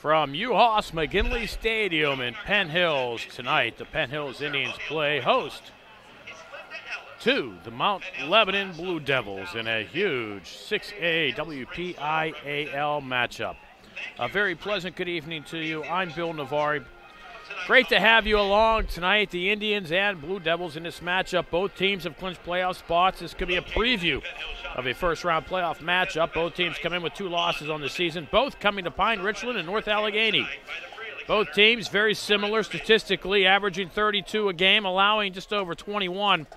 From Uhas McGinley Stadium in Penn Hills tonight, the Penn Hills Indians play host to the Mount Lebanon Blue Devils in a huge 6A WPIAL matchup. A very pleasant good evening to you. I'm Bill Navari. Great to have you along tonight. The Indians and Blue Devils in this matchup. Both teams have clinched playoff spots. This could be a preview of a first-round playoff matchup. Both teams come in with 2 losses on the season, both coming to Pine Richland and North Allegheny. Both teams very similar statistically, averaging 32 a game, allowing just over 21.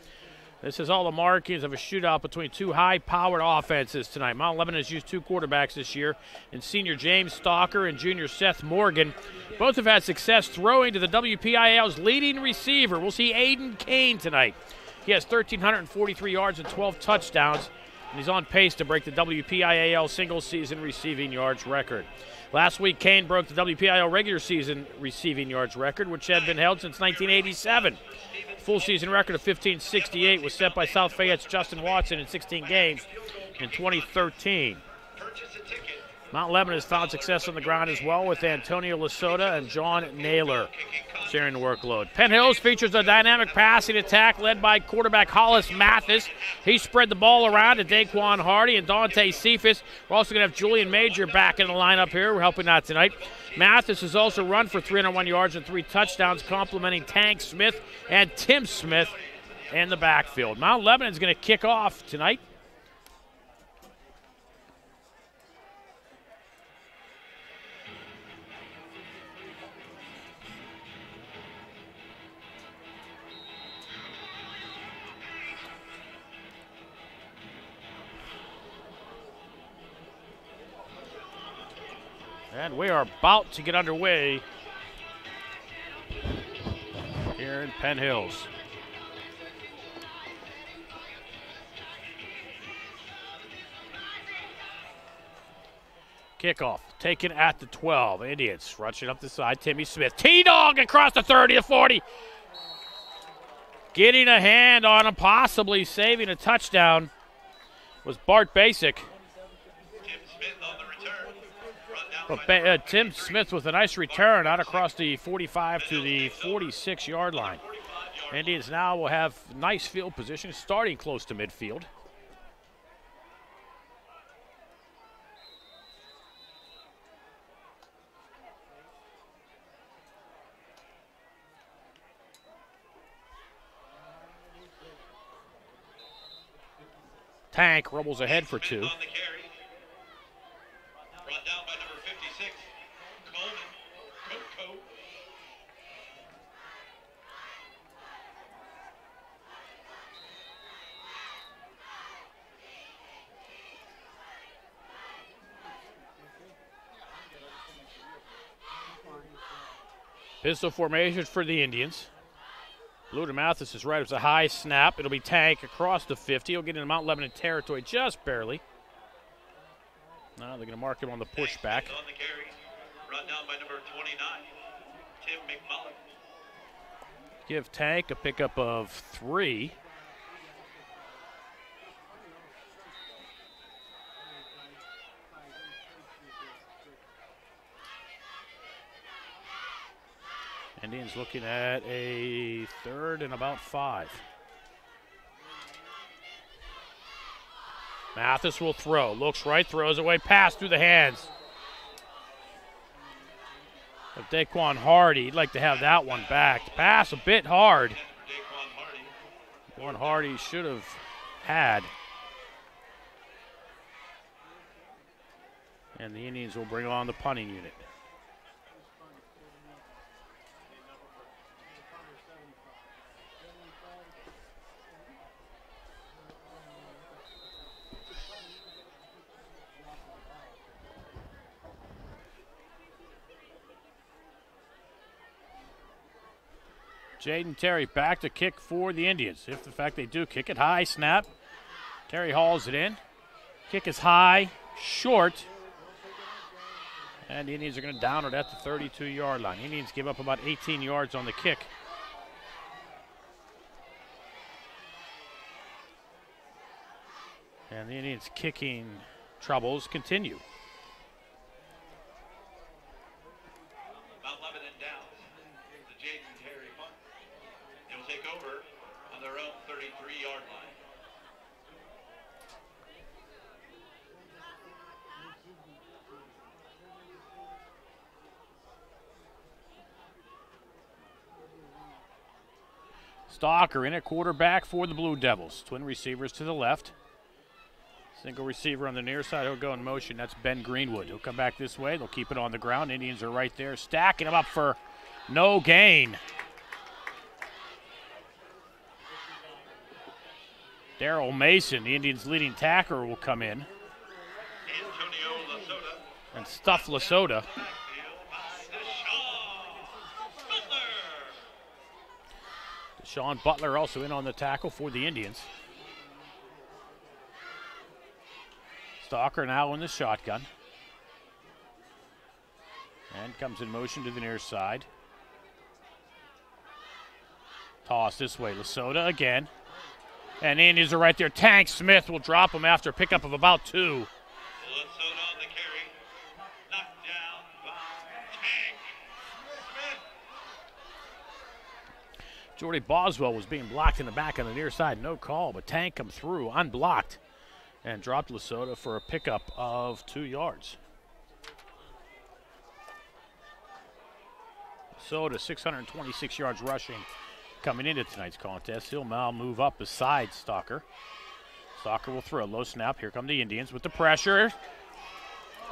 This is all the markings of a shootout between 2 high-powered offenses tonight. Mount Lebanon has used 2 quarterbacks this year, and senior James Stalker and junior Seth Morgan. Both have had success throwing to the WPIAL's leading receiver. We'll see Aiden Kane tonight. He has 1,343 yards and 12 touchdowns, and he's on pace to break the WPIAL single-season receiving yards record. Last week, Kane broke the WPIAL regular season receiving yards record, which had been held since 1987. Full season record of 1568 was set by South Fayette's Justin Watson in 16 games in 2013. Mount Lebanon has found success on the ground as well, with Antonio Lasota and John Naylor sharing the workload. Penn Hills features a dynamic passing attack led by quarterback Hollis Mathis. He spread the ball around to Daquan Hardy and Dante Cephas. We're also going to have Julian Major back in the lineup here. We're helping out tonight. Mathis has also run for 301 yards and 3 touchdowns, complimenting Tank Smith and Tim Smith in the backfield. Mount Lebanon is going to kick off tonight. And we are about to get underway here in Penn Hills. Kickoff taken at the 12. Indians rushing up the side. Timmy Smith. T-Dog across the 30 to 40. Getting a hand on him, possibly saving a touchdown, was Bart Basic. But Tim Smith with a nice return out across the 45 to the 46-yard line. Indians now will have nice field position, starting close to midfield. Tank rumbles ahead for 2. Brought down by number 56, Coleman Coco. Pistol formation for the Indians. Blue to Mathis is right. It's a high snap. It'll be Tank across the 50. He'll get into Mount Lebanon territory just barely. Now they're going to mark him on the pushback. On the carry, brought down by number 29, Tim McMullen. Give Tank a pickup of 3. Indians looking at a 3rd and about 5. Mathis will throw. Looks right, throws away, pass through the hands of Daquan Hardy. He'd like to have that one back. Pass a bit hard. Daquan Hardy should have had. And the Indians will bring on the punting unit. Jaden Terry back to kick for the Indians. If in fact they do kick it, high snap. Terry hauls it in. Kick is high, short. And the Indians are going to down it at the 32-yard line. Indians give up about 18 yards on the kick. And the Indians' kicking troubles continue. take over on their own 33-yard line. Stalker in at quarterback for the Blue Devils. Twin receivers to the left. Single receiver on the near side. He'll go in motion. That's Ben Greenwood. He'll come back this way. They'll keep it on the ground. Indians are right there, stacking him up for no gain. Daryl Mason, the Indians' leading tackler, will come in and stuff Lasota. Deshaun Butler also in on the tackle for the Indians. Stalker now in the shotgun. And comes in motion to the near side. Toss this way, Lasota again. And the Indians are right there. Tank Smith will drop him after a pickup of about 2. Lasota on the carry. Knocked down by Tank Smith. Jordy Boswell was being blocked in the back on the near side. No call, but Tank come through unblocked and dropped Lasota for a pickup of 2 yards. Lasota, 626 yards rushing coming into tonight's contest. He'll now move up beside Stalker. Stalker will throw a low snap. Here come the Indians with the pressure.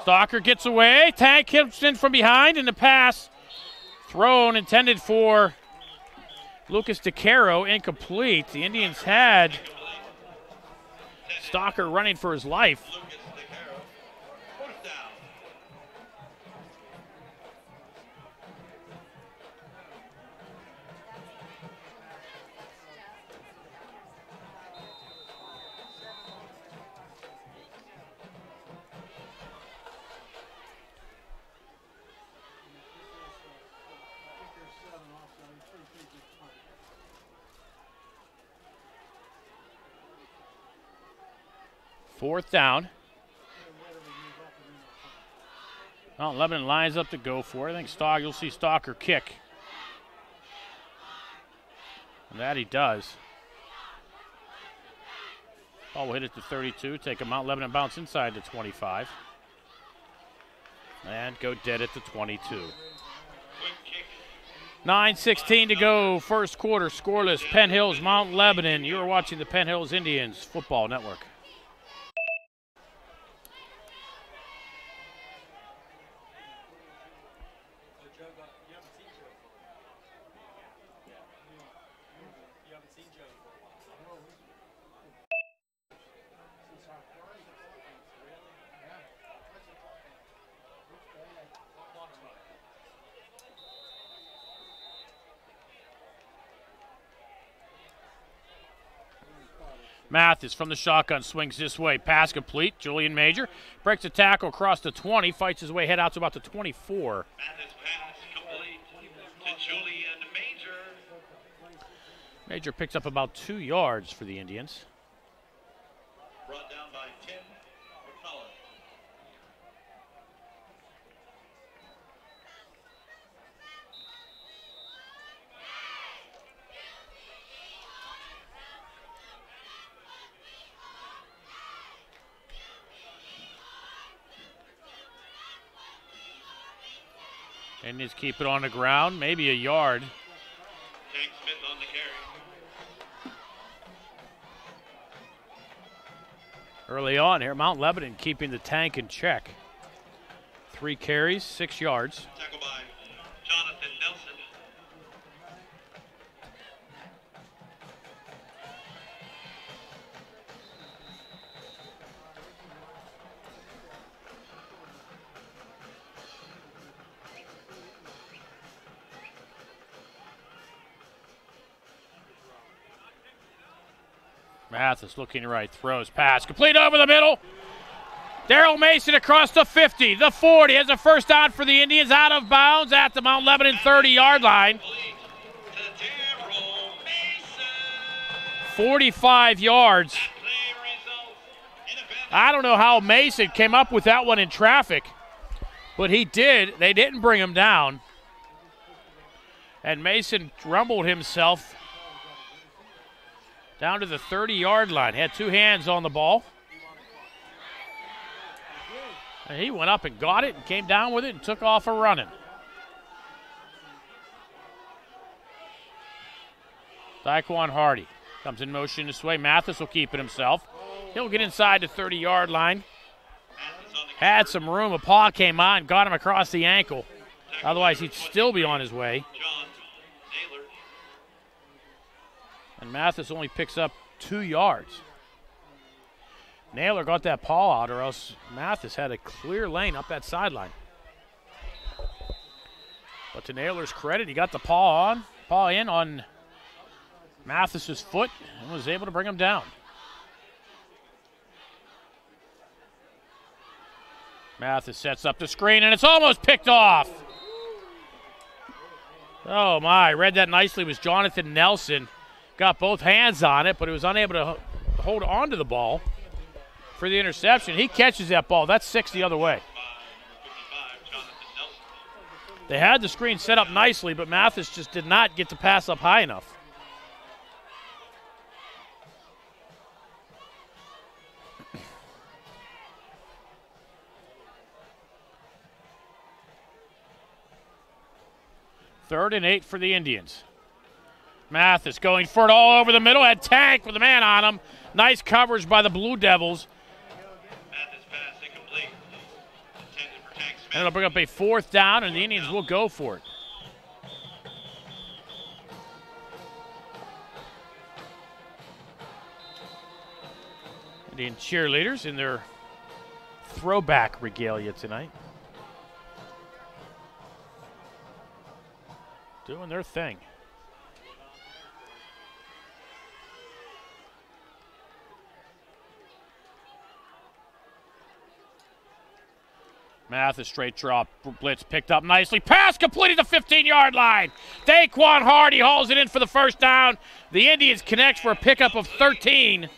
Stalker gets away. Tank hits in from behind, and the pass thrown intended for Lucas DeCaro, incomplete. The Indians had Stalker running for his life. Fourth down. Well, Lebanon lines up to go for it. I think you'll see Stalker kick. And that he does. Ball will hit it to 32. Take him out. Lebanon bounce inside the 25. And go dead at the 22. 9:16 to go. First quarter scoreless. Penn Hills, Mount Lebanon. You are watching the Penn Hills Indians Football Network. Mathis from the shotgun swings this way. Pass complete. Julian Major breaks a tackle across the 20, fights his way head out to about the 24. Mathis pass complete to Julian Major. Major picks up about 2 yards for the Indians. Brought down by Tim McMullen. Indians keep it on the ground, maybe a yard. Tank Smith on the carry. Early on here, Mount Lebanon keeping the Tank in check. 3 carries, 6 yards. Tackle by Jonathan Nelson. Mathis looking right, throws, pass, complete over the middle. Daryl Mason across the 50, the 40, has a first down for the Indians, out of bounds at the Mount Lebanon 30-yard line. 45 yards. I don't know how Mason came up with that one in traffic, but he did. They didn't bring him down. And Mason rumbled himself down to the 30-yard line. Had two hands on the ball. And he went up and got it and came down with it and took off a running. Daquan Hardy comes in motion this way. Mathis will keep it himself. He'll get inside the 30-yard line. Had some room. A paw came on, got him across the ankle. Otherwise, he'd still be on his way. And Mathis only picks up 2 yards. Naylor got that paw out, or else Mathis had a clear lane up that sideline. But to Naylor's credit, he got the paw in on Mathis's foot and was able to bring him down. Mathis sets up the screen, and it's almost picked off. Oh, my. Read that nicely. It was Jonathan Nelson. Got both hands on it, but he was unable to hold on to the ball for the interception. He catches that ball. That's 6 the other way. They had the screen set up nicely, but Mathis just did not get the pass up high enough. Third and 8 for the Indians. Mathis going for it all over the middle. Had Tank with a man on him. Nice coverage by the Blue Devils. Mathis pass incomplete. Intended for Tank Smith. And it'll bring up a 4th down, and the Indians will go for it. Indian cheerleaders in their throwback regalia tonight. Doing their thing. Mathis straight drop. Blitz picked up nicely. Pass completed the 15-yard line. Daquan Hardy hauls it in for the first down. The Indians connect for a pickup of 13.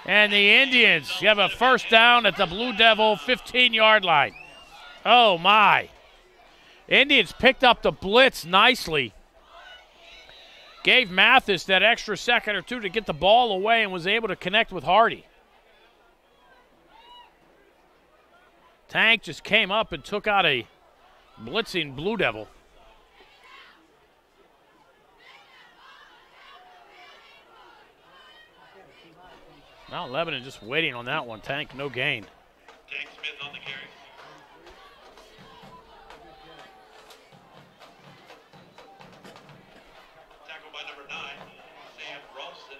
And the Indians have a first down at the Blue Devil 15-yard line. Oh, my. Indians picked up the blitz nicely. Gave Mathis that extra second or two to get the ball away and was able to connect with Hardy. Tank just came up and took out a blitzing Blue Devil. Mount Lebanon just waiting on that one. Tank, no gain. Tank Smith on the carry. Tackled by number 9, Sam Ralston.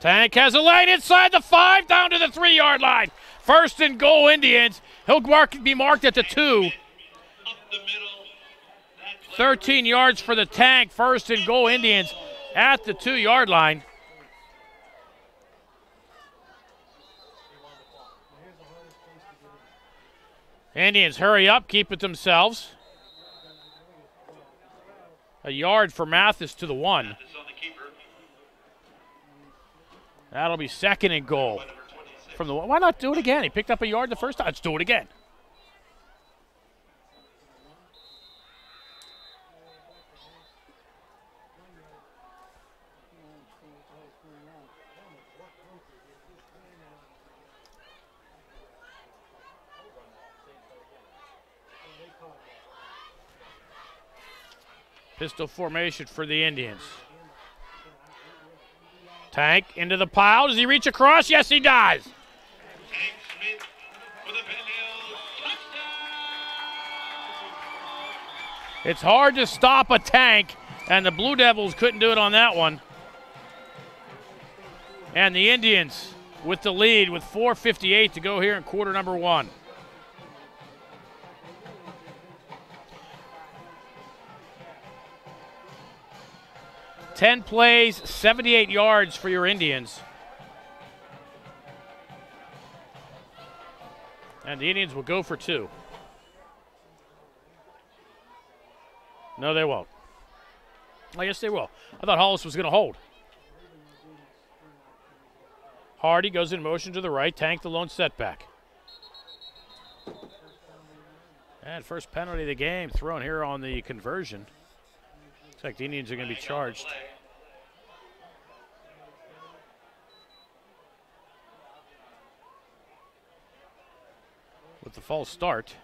Tank has a lane inside the 5, down to the 3-yard line. First and goal, Indians. He'll be marked at the 2. 13 yards for the Tank. First and goal, Indians at the 2-yard line. Indians hurry up, keep it themselves. A yard for Mathis to the 1. That'll be second and goal from the 1. Why not do it again? He picked up a yard the first time. Let's do it again. Pistol formation for the Indians. Tank into the pile. Does he reach across? Yes, he does. Tank Smith for the Penn Hills touchdown. It's hard to stop a Tank, and the Blue Devils couldn't do it on that one. And the Indians with the lead with 4:58 to go here in quarter number 1. Ten plays, 78 yards for your Indians. And the Indians will go for 2. No, they won't. Oh, yes, they will. I thought Hollis was going to hold. Hardy goes in motion to the right. Tank the lone setback. And first penalty of the game thrown here on the conversion. Looks like the Indians are going to be charged. With the false start.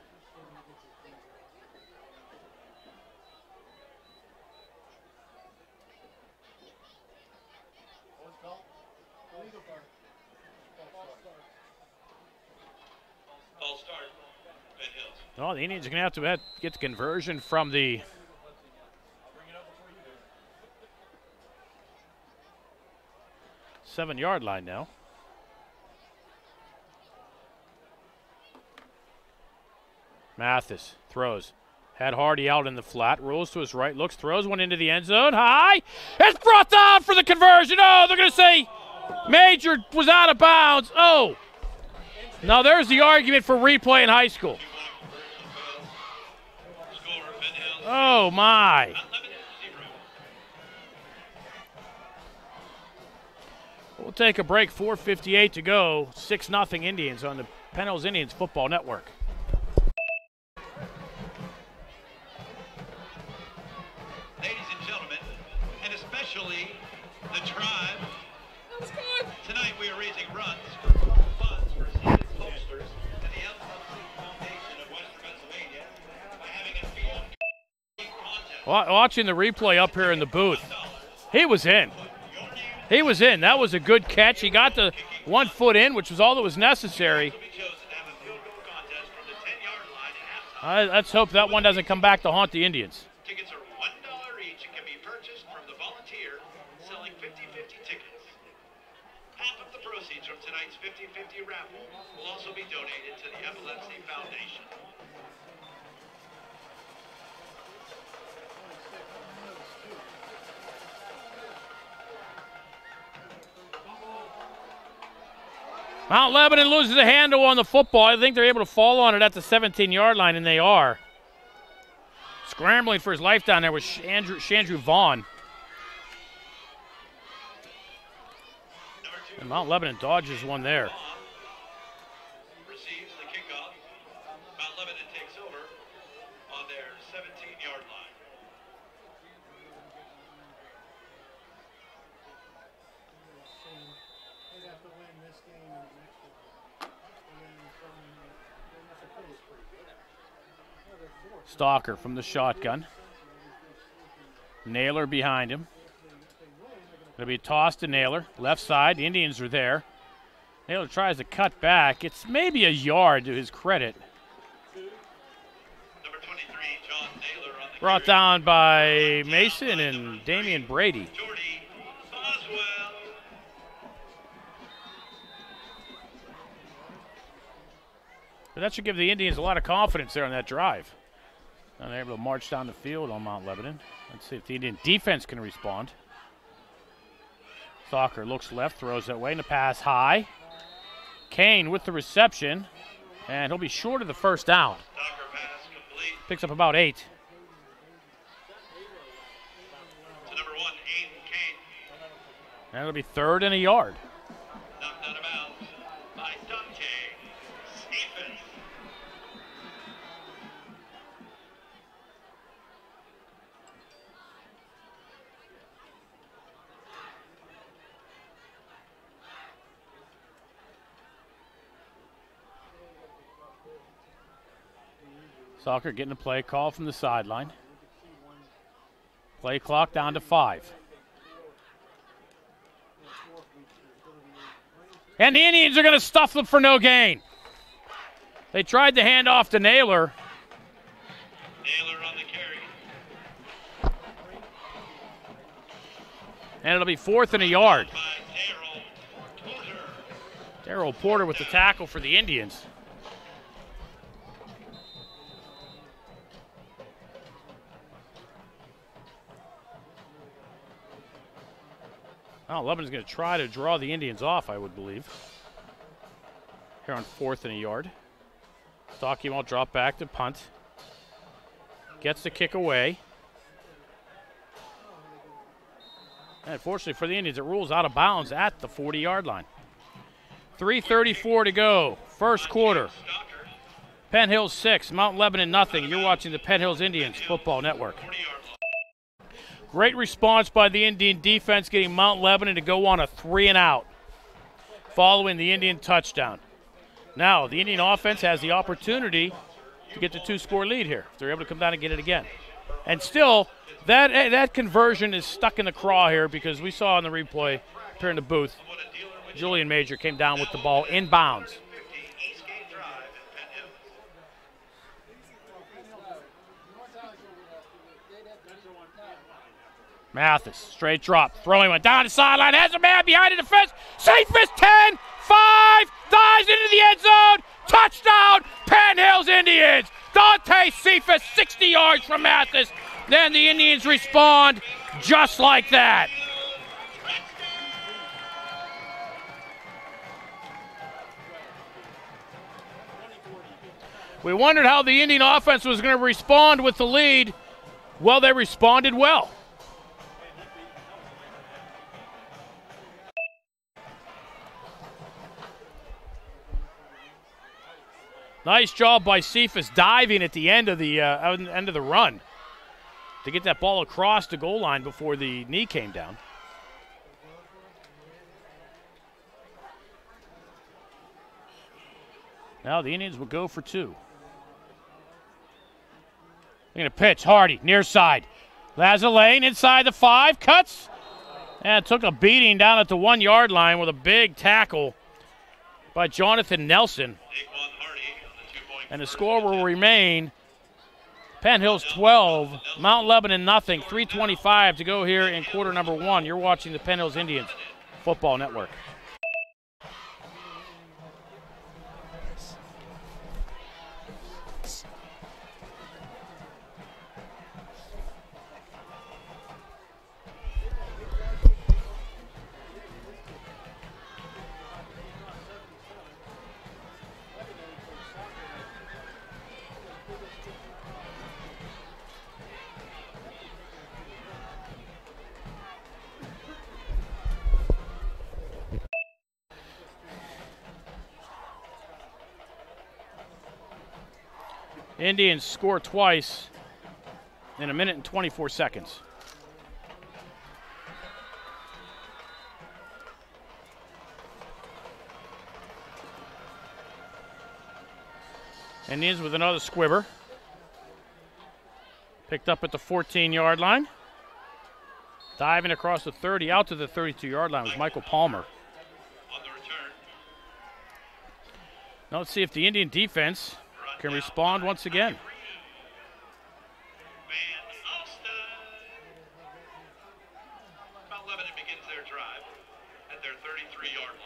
False start, Penn Hills. Oh, the Indians are going to have to get the conversion from the 7-yard line now. Mathis throws. Had Hardy out in the flat. Rolls to his right. Looks, throws one into the end zone. High. It's brought down for the conversion. Oh, they're going to say Major was out of bounds. Oh. Now there's the argument for replay in high school. Oh, my. We'll take a break. 4:58 to go. 6-0 Indians on the Penn Hills Indians Football Network. Ladies and gentlemen, and especially the tribe, tonight we are raising funds for Stevens Posters and the LLC Foundation of Western Pennsylvania by having a field contest. Watching the replay up here in the booth, he was in. He was in. That was a good catch. He got the 1 foot in, which was all that was necessary. Let's hope that one doesn't come back to haunt the Indians. Tickets are $1 each and can be purchased from the volunteer selling 50/50 tickets. Half of the proceeds from tonight's 50/50 raffle will also be donated to the Epilepsy Foundation. Mount Lebanon loses a handle on the football. I think they're able to fall on it at the 17-yard line, and they are. Scrambling for his life down there was Chandru Vaughn. And Mount Lebanon dodges one there. Receives the kickoff. Mount Lebanon takes over on their 17-yard line. Stalker from the shotgun. Naylor behind him. Going to be tossed to Naylor. Left side, the Indians are there. Naylor tries to cut back. It's maybe a yard to his credit. Number 23, John Naylor on the Brought down by Mason and Damian Brady. Jordy Boswell. But that should give the Indians a lot of confidence there on that drive. And they're able to march down the field on Mount Lebanon. Let's see if the Indian defense can respond. Stalker looks left, throws that way, and the pass high. Kane with the reception, and he'll be short of the first down. Stalker pass complete Picks up about 8. to number 1, Aiden Kane. And it'll be 3rd and a yard. Knocked out of bounds by Dante Stephens. Stalker getting a play call from the sideline. Play clock down to 5. And the Indians are going to stuff them for no gain. They tried to hand off to Naylor. Naylor on the carry. And it'll be 4th and a yard. By Darryl Porter. Darryl Porter with the tackle for the Indians. Oh, Lebanon's going to try to draw the Indians off, I would believe. Here on 4th and a yard. Stocky won't drop back to punt. Gets the kick away. And unfortunately for the Indians, it rules out of bounds at the 40-yard line. 3:34 to go, first quarter. Penn Hills 6, Mount Lebanon nothing. You're watching the Penn Hills Indians Football Network. Great response by the Indian defense, getting Mount Lebanon to go on a 3-and-out following the Indian touchdown. Now, the Indian offense has the opportunity to get the 2-score lead here if they're able to come down and get it again. And still, that conversion is stuck in the craw here because we saw in the replay here in the booth, Julian Major came down with the ball inbounds. Mathis, straight drop, throwing one down the sideline, has a man behind the defense, Cephas 10, 5, dives into the end zone, touchdown, Penn Hills Indians. Dante Cephas, 60 yards from Mathis. Then the Indians respond just like that. We wondered how the Indian offense was going to respond with the lead. Well, they responded well. Nice job by Cephas diving at the end of the run to get that ball across the goal line before the knee came down. Now the Indians will go for 2. They're going to pitch. Hardy, near side. Lazalane inside the 5, cuts. And took a beating down at the 1-yard line with a big tackle by Jonathan Nelson. And the score will remain Penn Hills 12, Mount Lebanon nothing. 3:25 to go here in quarter number 1. You're watching the Penn Hills Indians Football Network. Indians score twice in 1 minute and 24 seconds. Indians with another squibber. Picked up at the 14-yard line. Diving across the 30 out to the 32-yard line was Michael Palmer. Now let's see if the Indian defense can respond once again. Mount Lebanon begins their drive at their 33-yard line.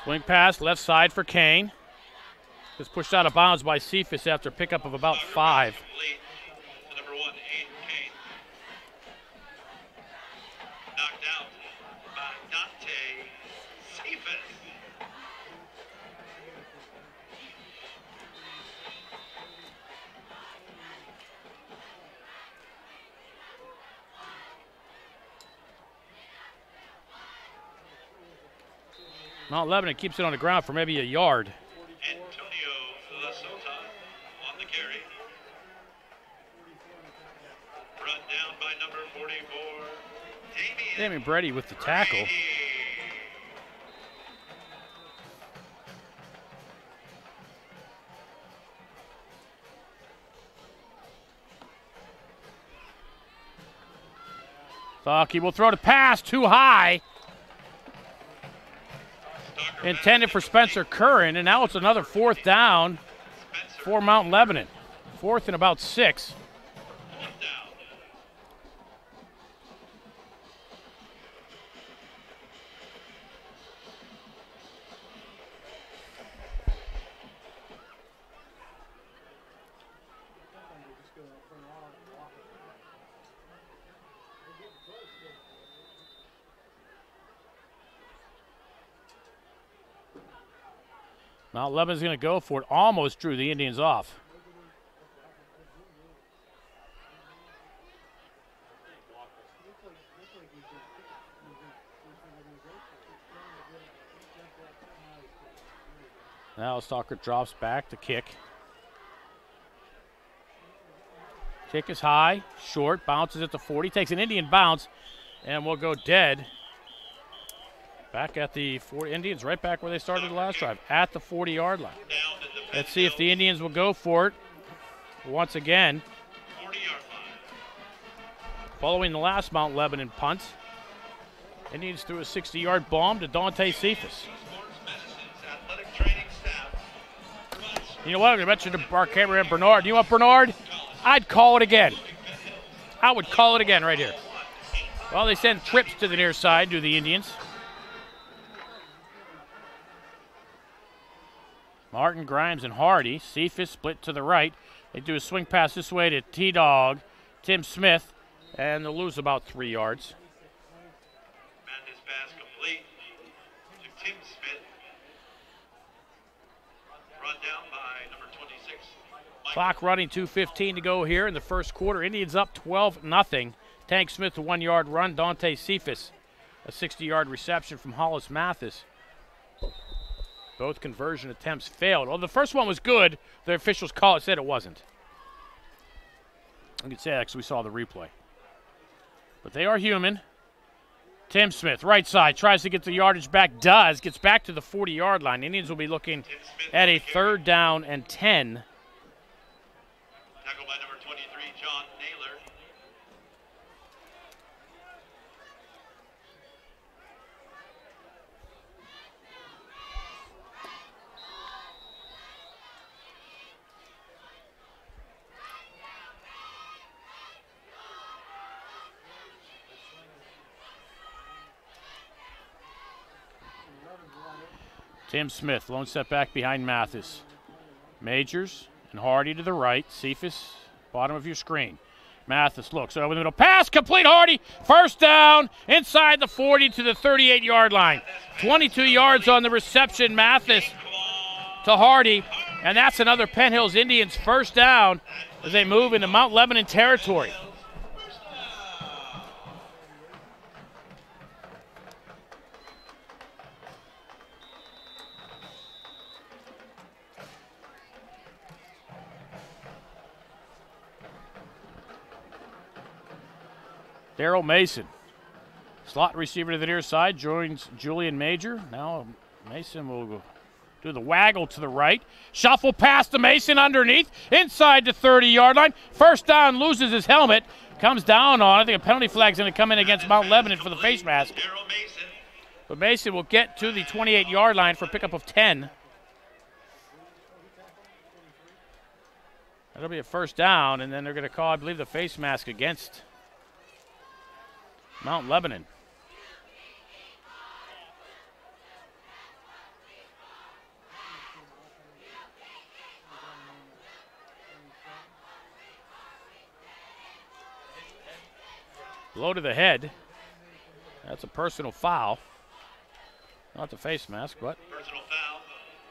Swing pass, left side for Kane. Was pushed out of bounds by Cephas after a pickup of about 5. Number 1, Aiden Kane. Knocked out by Dante Cephas. Mount Lebanon keeps it on the ground for maybe a yard. Antonio Lasota on the carry. Run down by number 44, Damian Brady with the tackle. Brady. Stocky will throw the pass too high. Intended for Spencer Curran, and now it's another 4th down for Mount Lebanon. 4th and about 6. Mount Lebanon's going to go for it. Almost drew the Indians off. Now Stalker drops back to kick. Kick is high, short, bounces at the 40, takes an Indian bounce, and will go dead. Back at the 40, Indians right back where they started the last drive, at the 40-yard line. Let's see if the Indians will go for it once again. Following the last Mount Lebanon punt, Indians threw a 60-yard bomb to Dante Cephas. You know what? I mentioned to our cameraman Bernard. You want Bernard? I'd call it again. I would call it again right here. Well, they send trips to the near side to the Indians. Martin, Grimes, and Hardy. Cephas split to the right. They do a swing pass this way to T-Dog, Tim Smith, and they'll lose about 3 yards. Madness pass complete to Tim Smith. Run down by number 26. Clock running, 2:15 to go here in the first quarter. Indians up 12-0. Tank Smith, a 1-yard run. Dante Cephas, a 60-yard reception from Hollis Mathis. Both conversion attempts failed. Well, the first one was good. The officials said it wasn't. I can say that because we saw the replay. But they are human. Tim Smith, right side, tries to get the yardage back, gets back to the 40-yard line. Indians will be looking at a 3rd down and 10. Tackled by number 23, John Naylor. Tim Smith, lone step back behind Mathis. Majors and Hardy to the right. Cephas, bottom of your screen. Mathis looks over the middle. Pass complete, Hardy. 1st down, inside the 40 to the 38-yard line. 22 yards on the reception, Mathis to Hardy. And that's another Penn Hills Indians 1st down as they move into Mount Lebanon territory. Daryl Mason, slot receiver to the near side, joins Julian Major. Now Mason will do the waggle to the right. Shuffle pass to Mason underneath, inside the 30-yard line. 1st down, loses his helmet, comes down on it. I think a penalty flag's going to come in against Mount Lebanon for the face mask. But Mason will get to the 28-yard line for a pickup of 10. That'll be a 1st down, and then they're going to call, I believe, the face mask against Mount Lebanon. Blow to the head. That's a personal foul. Not the face mask, but Personal foul.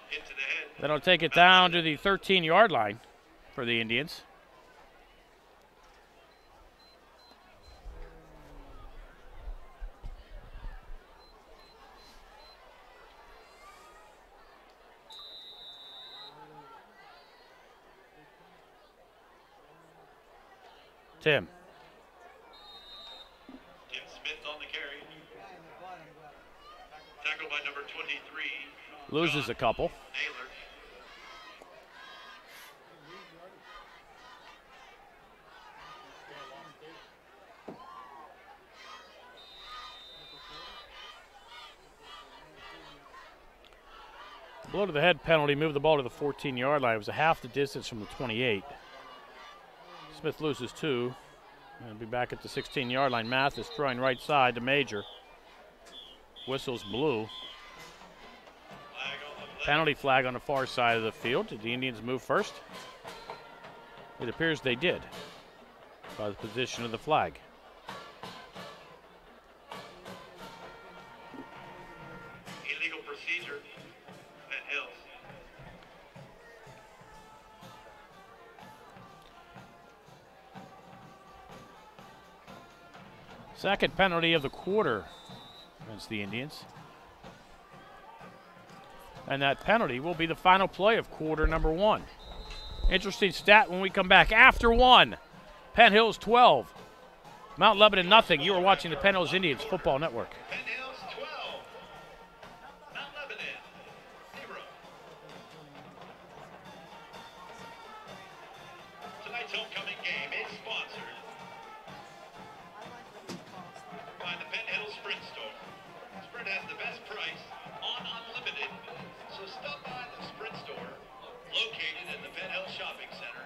Hit to the head. that'll take it down to the 13-yard line for the Indians. Tim. Tim Smith on the carry. Tackled by number 23. Loses a couple. Naylor. Blow to the head penalty, moved the ball to the 14-yard line. It was a half the distance from the 28. Smith loses 2. He'll be back at the 16-yard line. Mathis throwing right side to Major. Whistles blue. Penalty flag on the far side of the field. Did the Indians move first? It appears they did by the position of the flag. Illegal procedure. Penn Hills. Second penalty of the quarter against the Indians. And that penalty will be the final play of quarter number 1. Interesting stat when we come back. After 1, Penn Hills 12, Mount Lebanon nothing. You are watching the Penn Hills Indians Football Network. Penn Hills 12, Mount Lebanon 0. Tonight's homecoming game is sponsored by the Penn Hills Sprint Store. Sprint has the best price on Unlimited, so stop by the Sprint Store located in the Penn Hills Shopping Center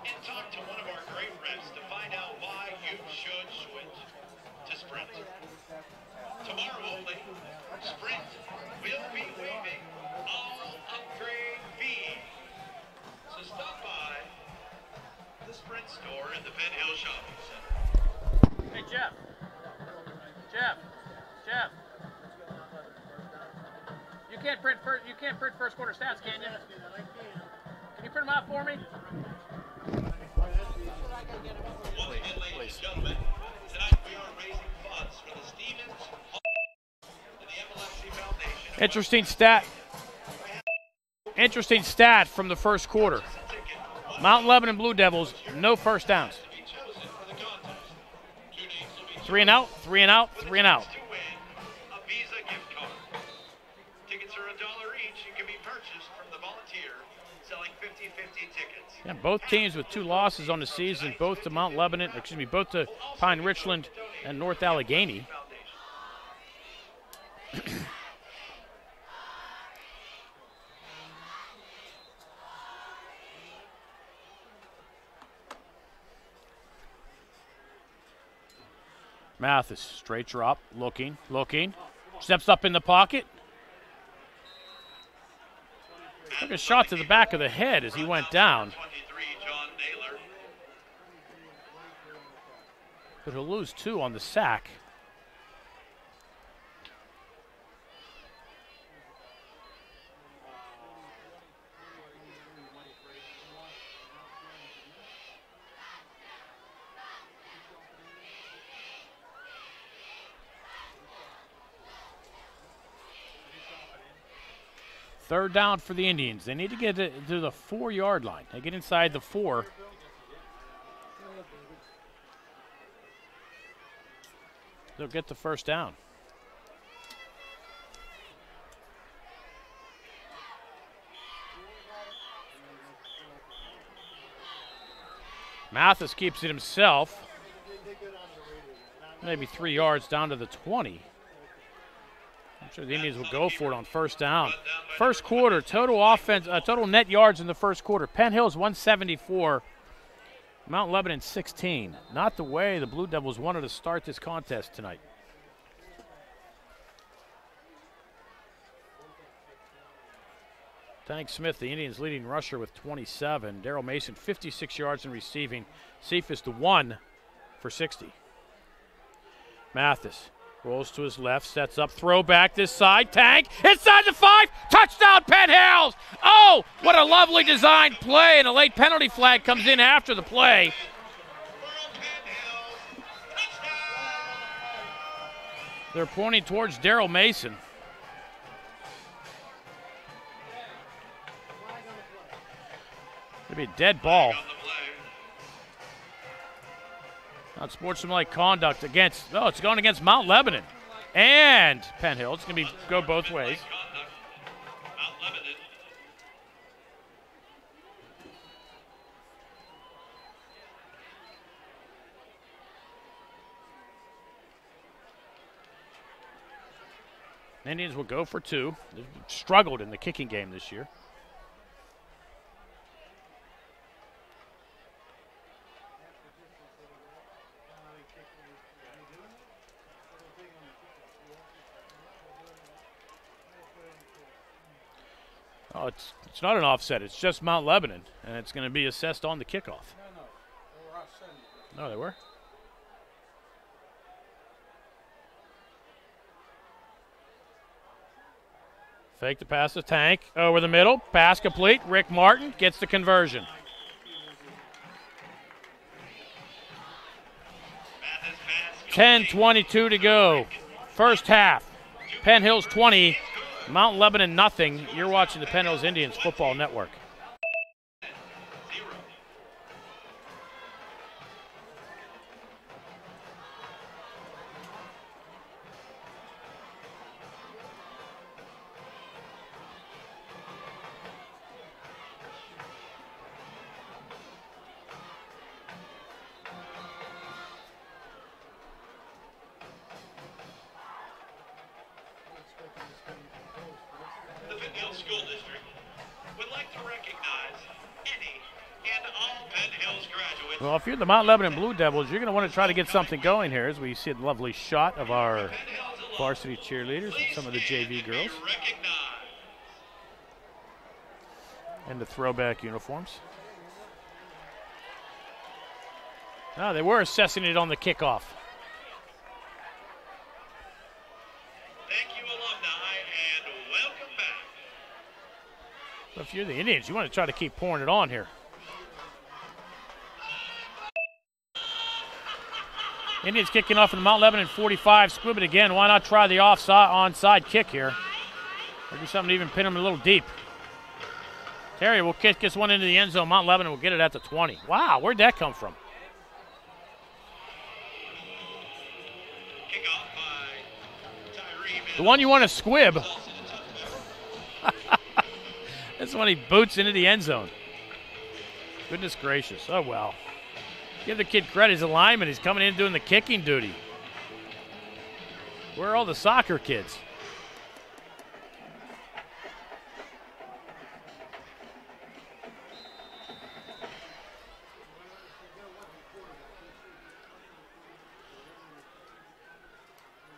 and talk to one of our great reps to find out why you should switch to Sprint. Tomorrow only, Sprint will be waiving all upgrade fees. So stop by the Sprint Store in the Penn Hills Shopping Center. Hey, Jeff. You can't print first quarter stats, can you? Can you print them out for me? Once again, ladies and gentlemen, tonight we are raising funds for the Stevens and the Epilepsy Foundation. Interesting stat from the first quarter. Mount Lebanon Blue Devils, no first downs. 3 and out, 3 and out, 3 and out. To win a Visa gift card. Tickets are $1 each and can be purchased from the Volunteer, selling 50-50 tickets. Yeah, both teams with 2 losses on the season, both to Mount Lebanon, both to Pine Richland and North Allegheny. Mathis, straight drop, looking, steps up in the pocket. Took a shot to the back of the head as he went down. But he'll lose 2 on the sack. Third down for the Indians. They need to get to the 4-yard line. They get inside the 4. They'll get the first down. Mathis keeps it himself. Maybe 3 yards down to the 20. I'm sure the Indians will go for it on first down. First quarter, total offense, total net yards in the first quarter. Penn Hills 174, Mount Lebanon 16. Not the way the Blue Devils wanted to start this contest tonight. Tank Smith, the Indians' leading rusher with 27. Daryl Mason, 56 yards in receiving. Cephas to 1 for 60. Mathis rolls to his left, sets up, throw back this side. Tank inside the 5. Touchdown, Penn Hills. Oh, what a lovely designed play, and a late penalty flag comes in after the play. They're pointing towards Daryl Mason. It'll be a dead ball. Not sportsmanlike conduct against, it's going against Mount Lebanon and Penn Hills. It's going to go both ways. Indians will go for 2. They've struggled in the kicking game this year. Oh, it's not an offset. It's just Mount Lebanon, and it's going to be assessed on the kickoff. No, they were offsetting. No, they were? Fake the pass to Tank. Over the middle. Pass complete. Rick Martin gets the conversion. 10:22 to go. First half. Penn Hills 20, Mount Lebanon nothing. You're watching the Penn Hills Indians Football Network. The Penn Hills School District would like to recognize any and all Penn Hills graduates. Well, if you're the Mount Lebanon Blue Devils, you're going to want to try to get something going here as we see a lovely shot of our varsity cheerleaders and some of the JV girls in the throwback uniforms. No, they were assessing it on the kickoff. Thank you, alumni, and welcome back. But if you're the Indians, you want to try to keep pouring it on here. Indians kicking off in the Mount Lebanon 45. Squib it again. Why not try the onside kick here? Or do something to even pin them a little deep. Terry will kick this one into the end zone. Mount Lebanon will get it at the 20. Wow, where'd that come from? Kickoff by Tyree. The one you want to squib. That's when he boots into the end zone. Goodness gracious. Oh, well. Give the kid credit. He's a lineman. He's coming in doing the kicking duty. Where are all the soccer kids?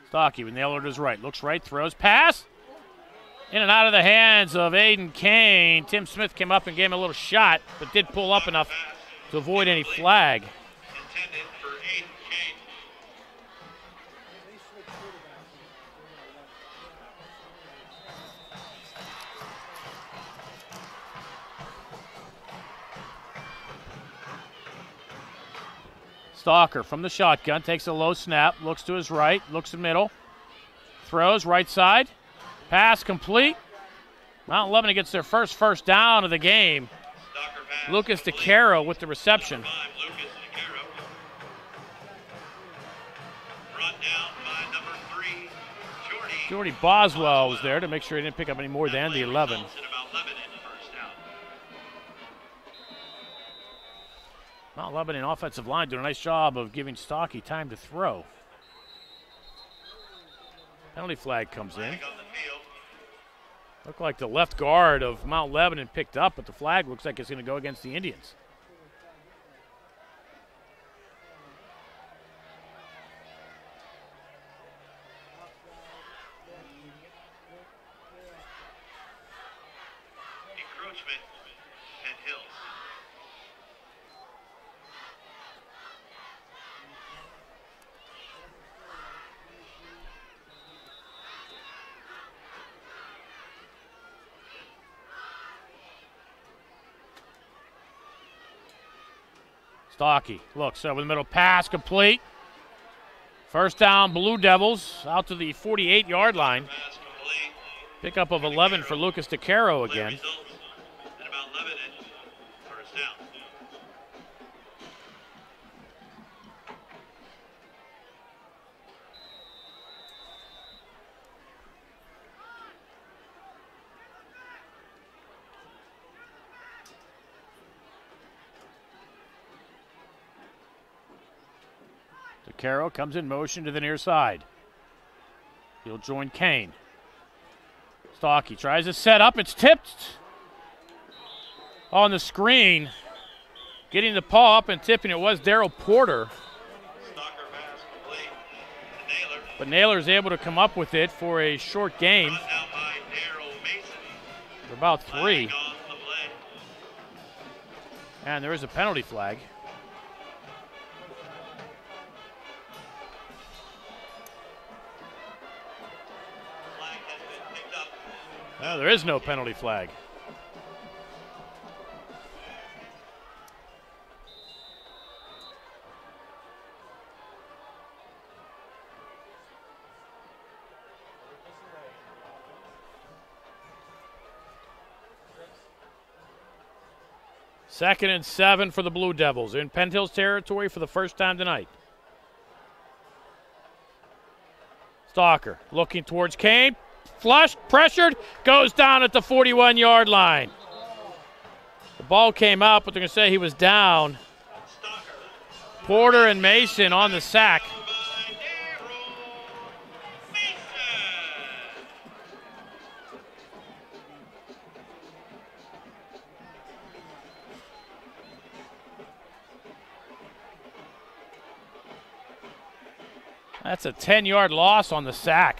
Stocky with Naylor to his right. Looks right, throws, pass. In and out of the hands of Aiden Kane. Tim Smith came up and gave him a little shot, but did pull up enough to avoid any flag. Intended for Aiden Kane. Stalker from the shotgun, takes a low snap, looks to his right, looks to middle, throws right side, pass complete. Mount Lebanon gets their first down of the game. Lucas DeCaro with the reception. Lucas DeCaro. Brought down by number 3, Jordy Boswell was there to make sure he didn't pick up any more than the 11. Mount Lebanon offensive line doing a nice job of giving Stocky time to throw. Penalty flag comes in. Looked like the left guard of Mount Lebanon picked up, but the flag looks like it's going to go against the Indians. Encroachment, Penn Hills. Stocky looks over the middle, pass complete. First down, Blue Devils out to the 48-yard line. Pickup of 11 for Lucas DeCaro again. DeCaro comes in motion to the near side. He'll join Kane. Stocky tries to set up. It's tipped on the screen. Getting the paw up and tipping it was Darryl Porter. But Naylor's able to come up with it for a short gain. For about 3. And there is a penalty flag. No, there is no penalty flag. 2nd and 7 for the Blue Devils in Penn Hills territory for the first time tonight. Stalker looking towards Kane. Flushed, pressured, goes down at the 41-yard line. The ball came out, but they're going to say he was down. Porter and Mason on the sack. That's a 10-yard loss on the sack.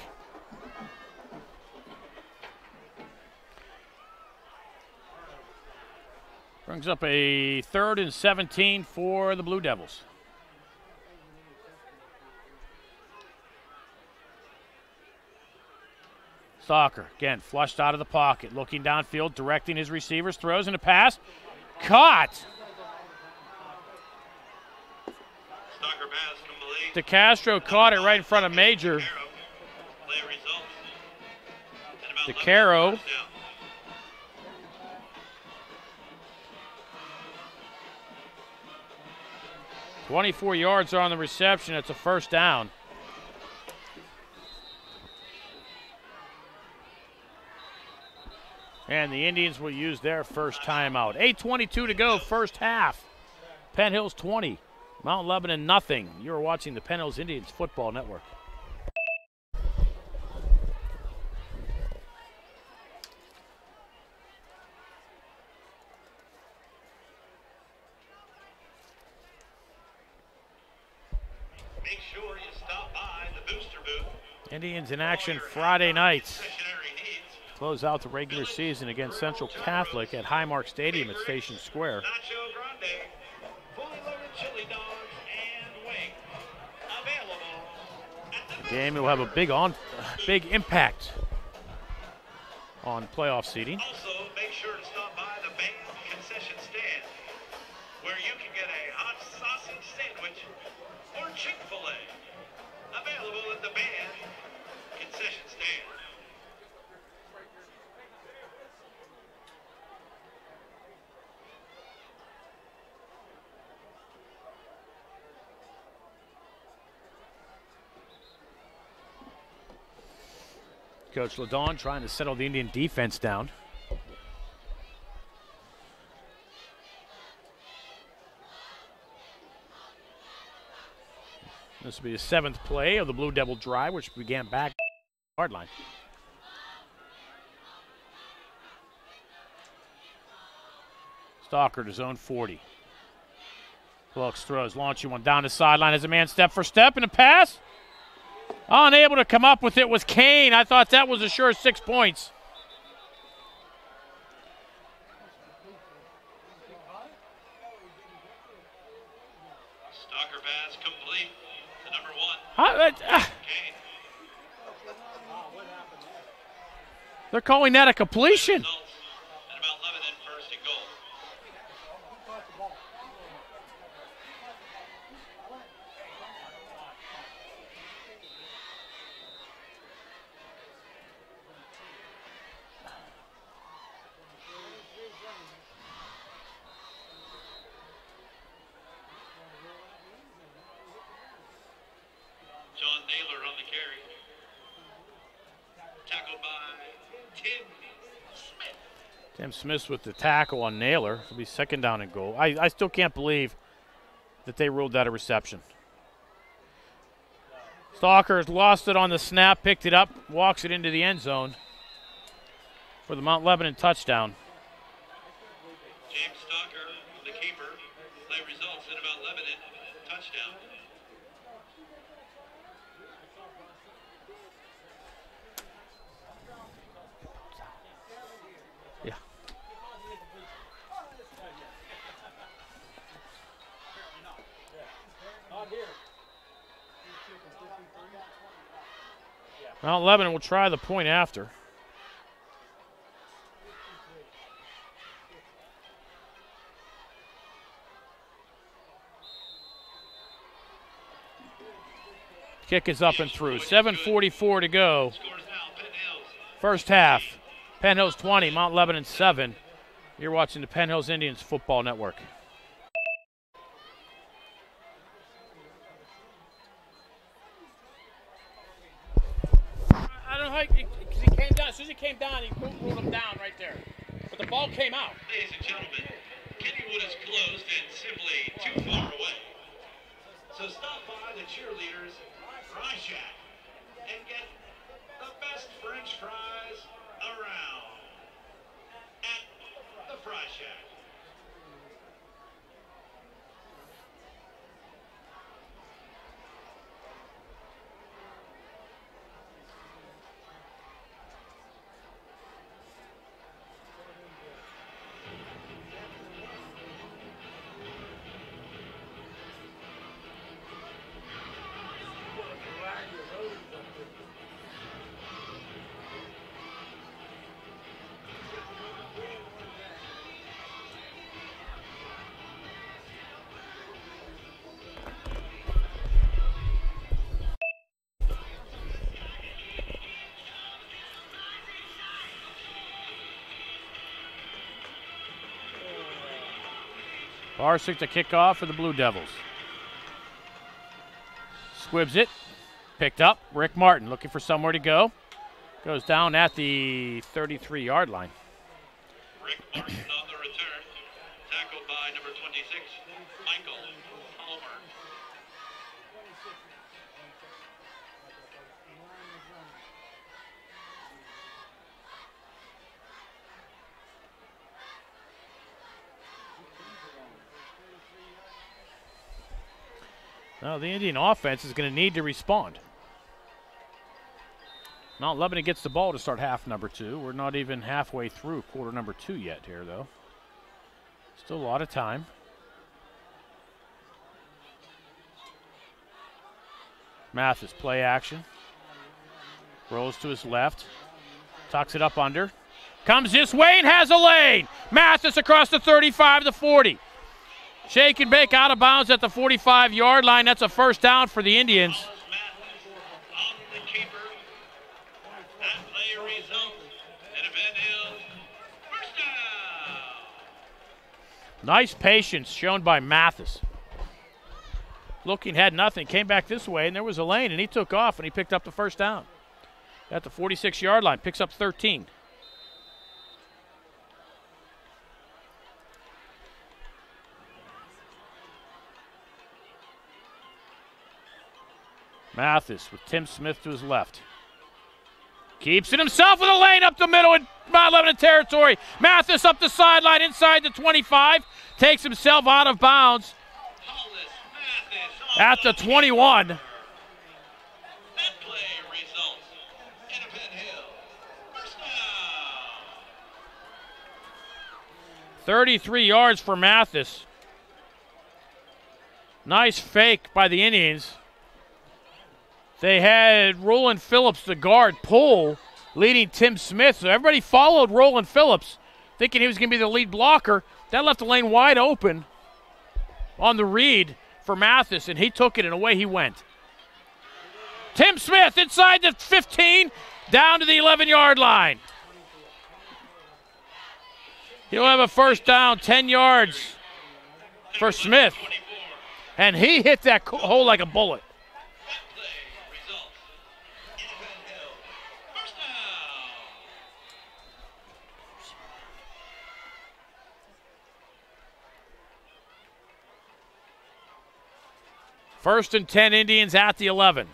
Brings up a 3rd and 17 for the Blue Devils. Stalker, again, flushed out of the pocket, looking downfield, directing his receivers, throws in a pass. Caught! DeCastro caught it right in front of Major. DeCaro. .24 yards on the reception. It's a first down. And the Indians will use their first timeout. 8:22 to go, first half. Penn Hills 20, Mount Lebanon nothing. You're watching the Penn Hills Indians Football Network. Make sure you stop by the booster booth. Indians in action Friday nights. Close out the regular season against Central Catholic at Highmark Stadium at Station Square. The game will have a big impact on playoff seeding. Also, make sure to stop by the band concession stand, where you can get a hot sausage sandwich or Chick-fil-A. Available at the band concession stand. Coach Ladon trying to settle the Indian defense down. This will be the 7th play of the Blue Devil drive, which began back at the yard line. Stalker to zone 40. Wilkes throws, launching one down the sideline as a man step for step and a pass. Unable to come up with it was Kane. I thought that was a sure 6 points. Stalker pass complete to number 1. Kane. They're calling that a completion. And about Lebanon first and goal. John Naylor on the carry. Tackled by Tim Smith. Tim Smith with the tackle on Naylor. It'll be 2nd down and goal. I still can't believe that they ruled that a reception. Stalker has lost it on the snap, picked it up, walks it into the end zone for the Mount Lebanon touchdown. James Stalker, the keeper, play results in about Lebanon touchdown. Yeah. Mount Lebanon will try the point after. Kick is up and through. 7:44 to go. Scores now, Penn Hills. First half. Penn Hills 20, Mount Lebanon 7. You're watching the Penn Hills Indians Football Network. I don't know how because he came down. As soon as he came down, he ruled him down right there. But the ball came out. Ladies and gentlemen, Kennywood is closed and simply too far away. So stop by the cheerleaders' fry shack and get the best French fries around at the Fry Shack. Barsick to kick off for the Blue Devils. Squibs it. Picked up. Rick Martin looking for somewhere to go. Goes down at the 33-yard line. Rick Martin on the return. Tackled by number 26, Michael Palmer. Now the Indian offense is going to need to respond. Mount Lebanon gets the ball to start half number 2. We're not even halfway through quarter number 2 yet here, though. Still a lot of time. Mathis, play action. Rolls to his left. Tucks it up under. Comes this way and has a lane. Mathis across the 35 to 40. Shake and bake out of bounds at the 45-yard line. That's a first down for the Indians. On the keeper. That play results in a Penn Hills first down. Nice patience shown by Mathis. Looking, had nothing, came back this way, and there was a lane, and he took off, and he picked up the first down. At the 46-yard line, picks up 13. Mathis with Tim Smith to his left. Keeps it himself with a lane up the middle in Mount Lebanon territory. Mathis up the sideline inside the 25. Takes himself out of bounds at the 21. That play results in a Penn Hills first down. 33 yards for Mathis. Nice fake by the Indians. They had Roland Phillips, the guard, pull, leading Tim Smith. So everybody followed Roland Phillips, thinking he was going to be the lead blocker. That left the lane wide open on the read for Mathis, and he took it, and away he went. Tim Smith inside the 15, down to the 11-yard line. He'll have a first down, 10 yards for Smith. And he hit that hole like a bullet. First and 10 Indians at the 11.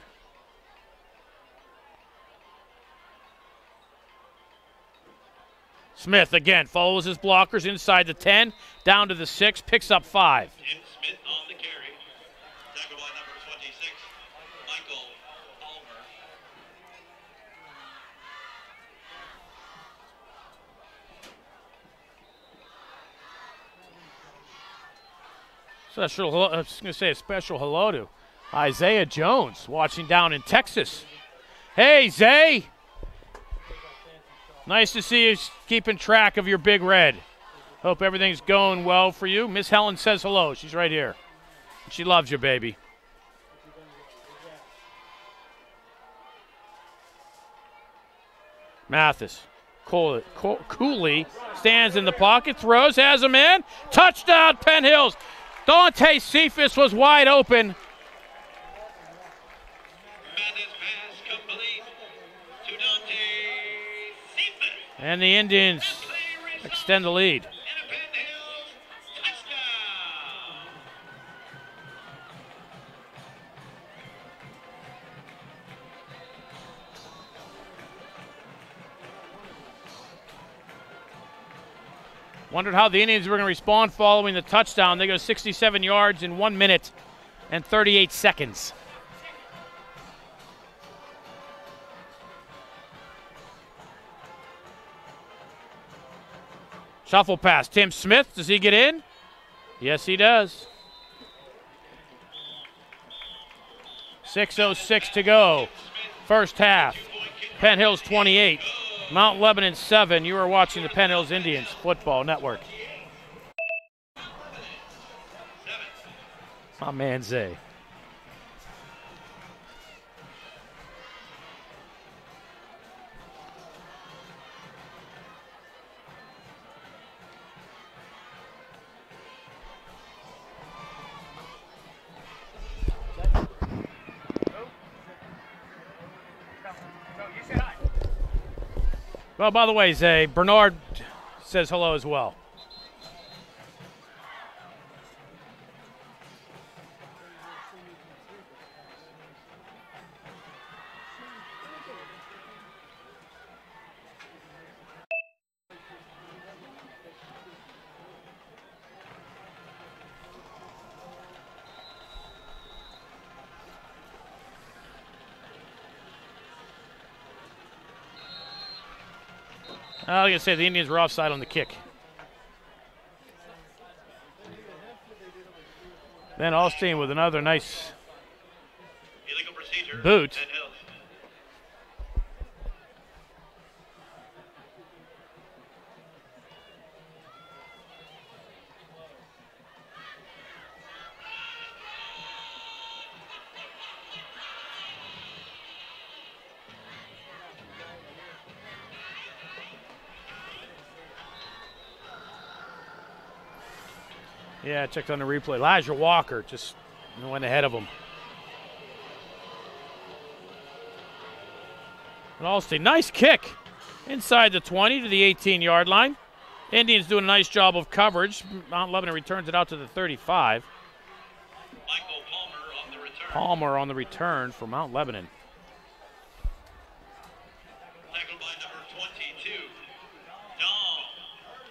Smith again follows his blockers inside the 10, down to the 6, picks up 5. Tim Smith on the carry. Tackled by number 26, Michael Palmer. Special, I was going to say a special hello to Isaiah Jones watching down in Texas. Hey, Zay. Nice to see you keeping track of your Big Red. Hope everything's going well for you. Miss Helen says hello. She's right here. She loves you, baby. Mathis Cooley stands in the pocket, throws, has a man. Touchdown, Penn Hills. Dante Cephas was wide open. And the Indians extend the lead. Wondered how the Indians were going to respond following the touchdown. They go 67 yards in 1 minute and 38 seconds. Shuffle pass. Tim Smith, does he get in? Yes, he does. 6:06 to go. First half. Penn Hills 28. Mount Lebanon 7. You are watching the Penn Hills Indians Football Network. My man Zay. Well, by the way, Zay, Bernard says hello as well. I was going to say the Indians were offside on the kick. Then Alstein with another nice boot. Yeah, I checked on the replay. Elijah Walker just went ahead of him. And Alstein, nice kick inside the 20 to the 18-yard line. Indians doing a nice job of coverage. Mount Lebanon returns it out to the 35. Michael Palmer on the return. Palmer on the return for Mount Lebanon. Tackled by number 22, Dom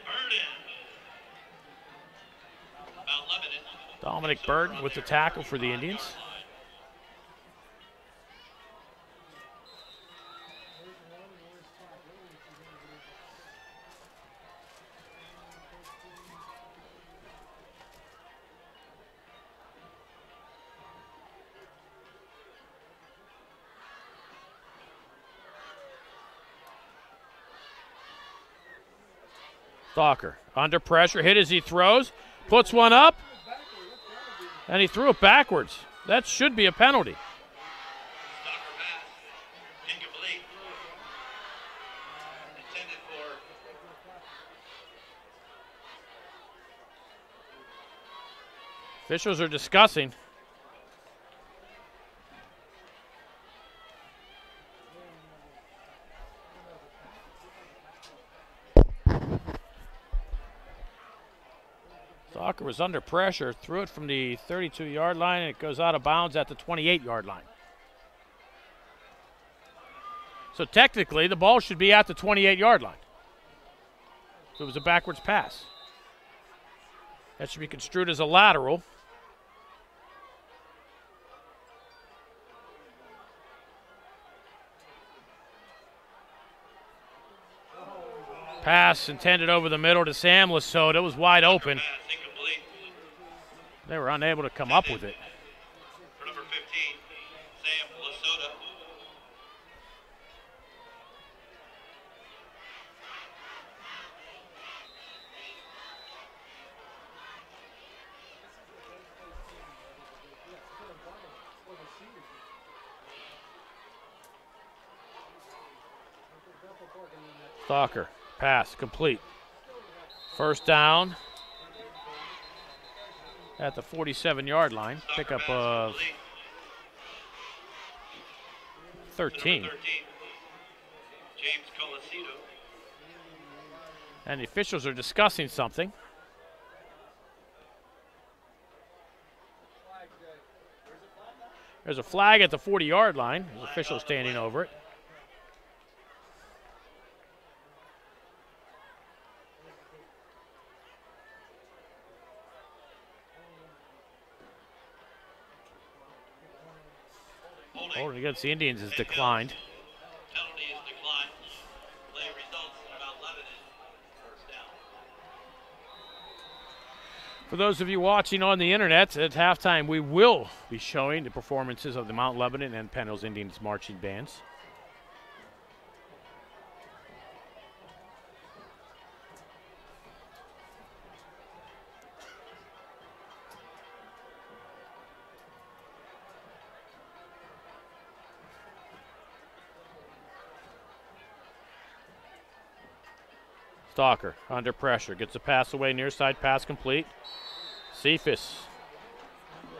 Burden. Mount Lebanon. Dominic Burton with the tackle for the Indians. Stalker under pressure, hit as he throws, puts one up, and he threw it backwards. That should be a penalty. Stalker pass. Incomplete. Intended for Officials are discussing. Stalker was under pressure, threw it from the 32-yard line, and it goes out of bounds at the 28-yard line. So technically, the ball should be at the 28-yard line. So it was a backwards pass. That should be construed as a lateral. Pass intended over the middle to Sam Lasota. It was wide open. pass. Incomplete. They were unable to come up with it. For number 15, Sam Lasota. Stalker, pass, complete. First down at the 47-yard line. Pickup of 13. James Colasito. And the officials are discussing something. There's a flag at the 40-yard line. There's an official standing over it. Holding against the Indians is declined. Penalty is declined. Play results in about Lebanon. First down. For those of you watching on the internet, at halftime we will be showing the performances of the Mount Lebanon and Penn Hills Indians marching bands. Stalker under pressure, gets a pass away, near side pass complete. Cephas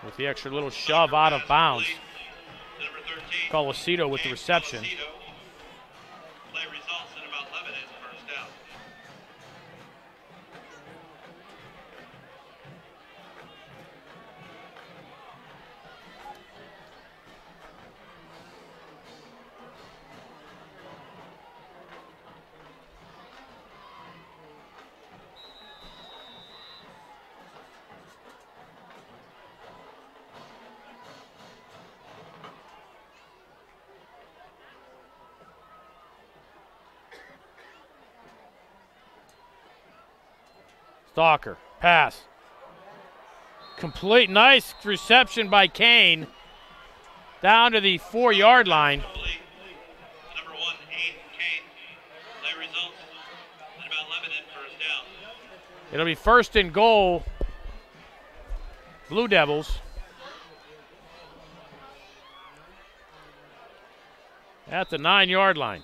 with the extra little shove out of bounds. Colasito with the reception. Play results in about Lebanon. First down. Stalker, pass. Complete, nice reception by Kane. Down to the 4-yard line. Number 1, Aiden Kane. Play results in about Lebanon. First down. It'll be first and goal. Blue Devils. At the 9-yard line.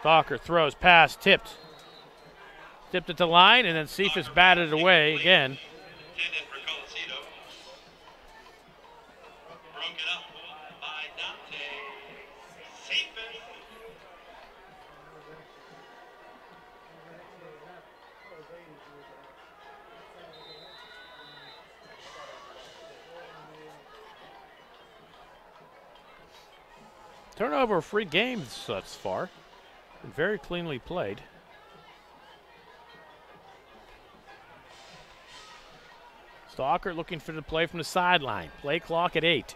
Stalker throws, pass, tipped. Tipped at the line, and then Cephas batted it away again. Intended for Colasito. Broken up by Dante Cephas. Turnover free games thus far. Very cleanly played. Stalker looking for the play from the sideline. Play clock at 8.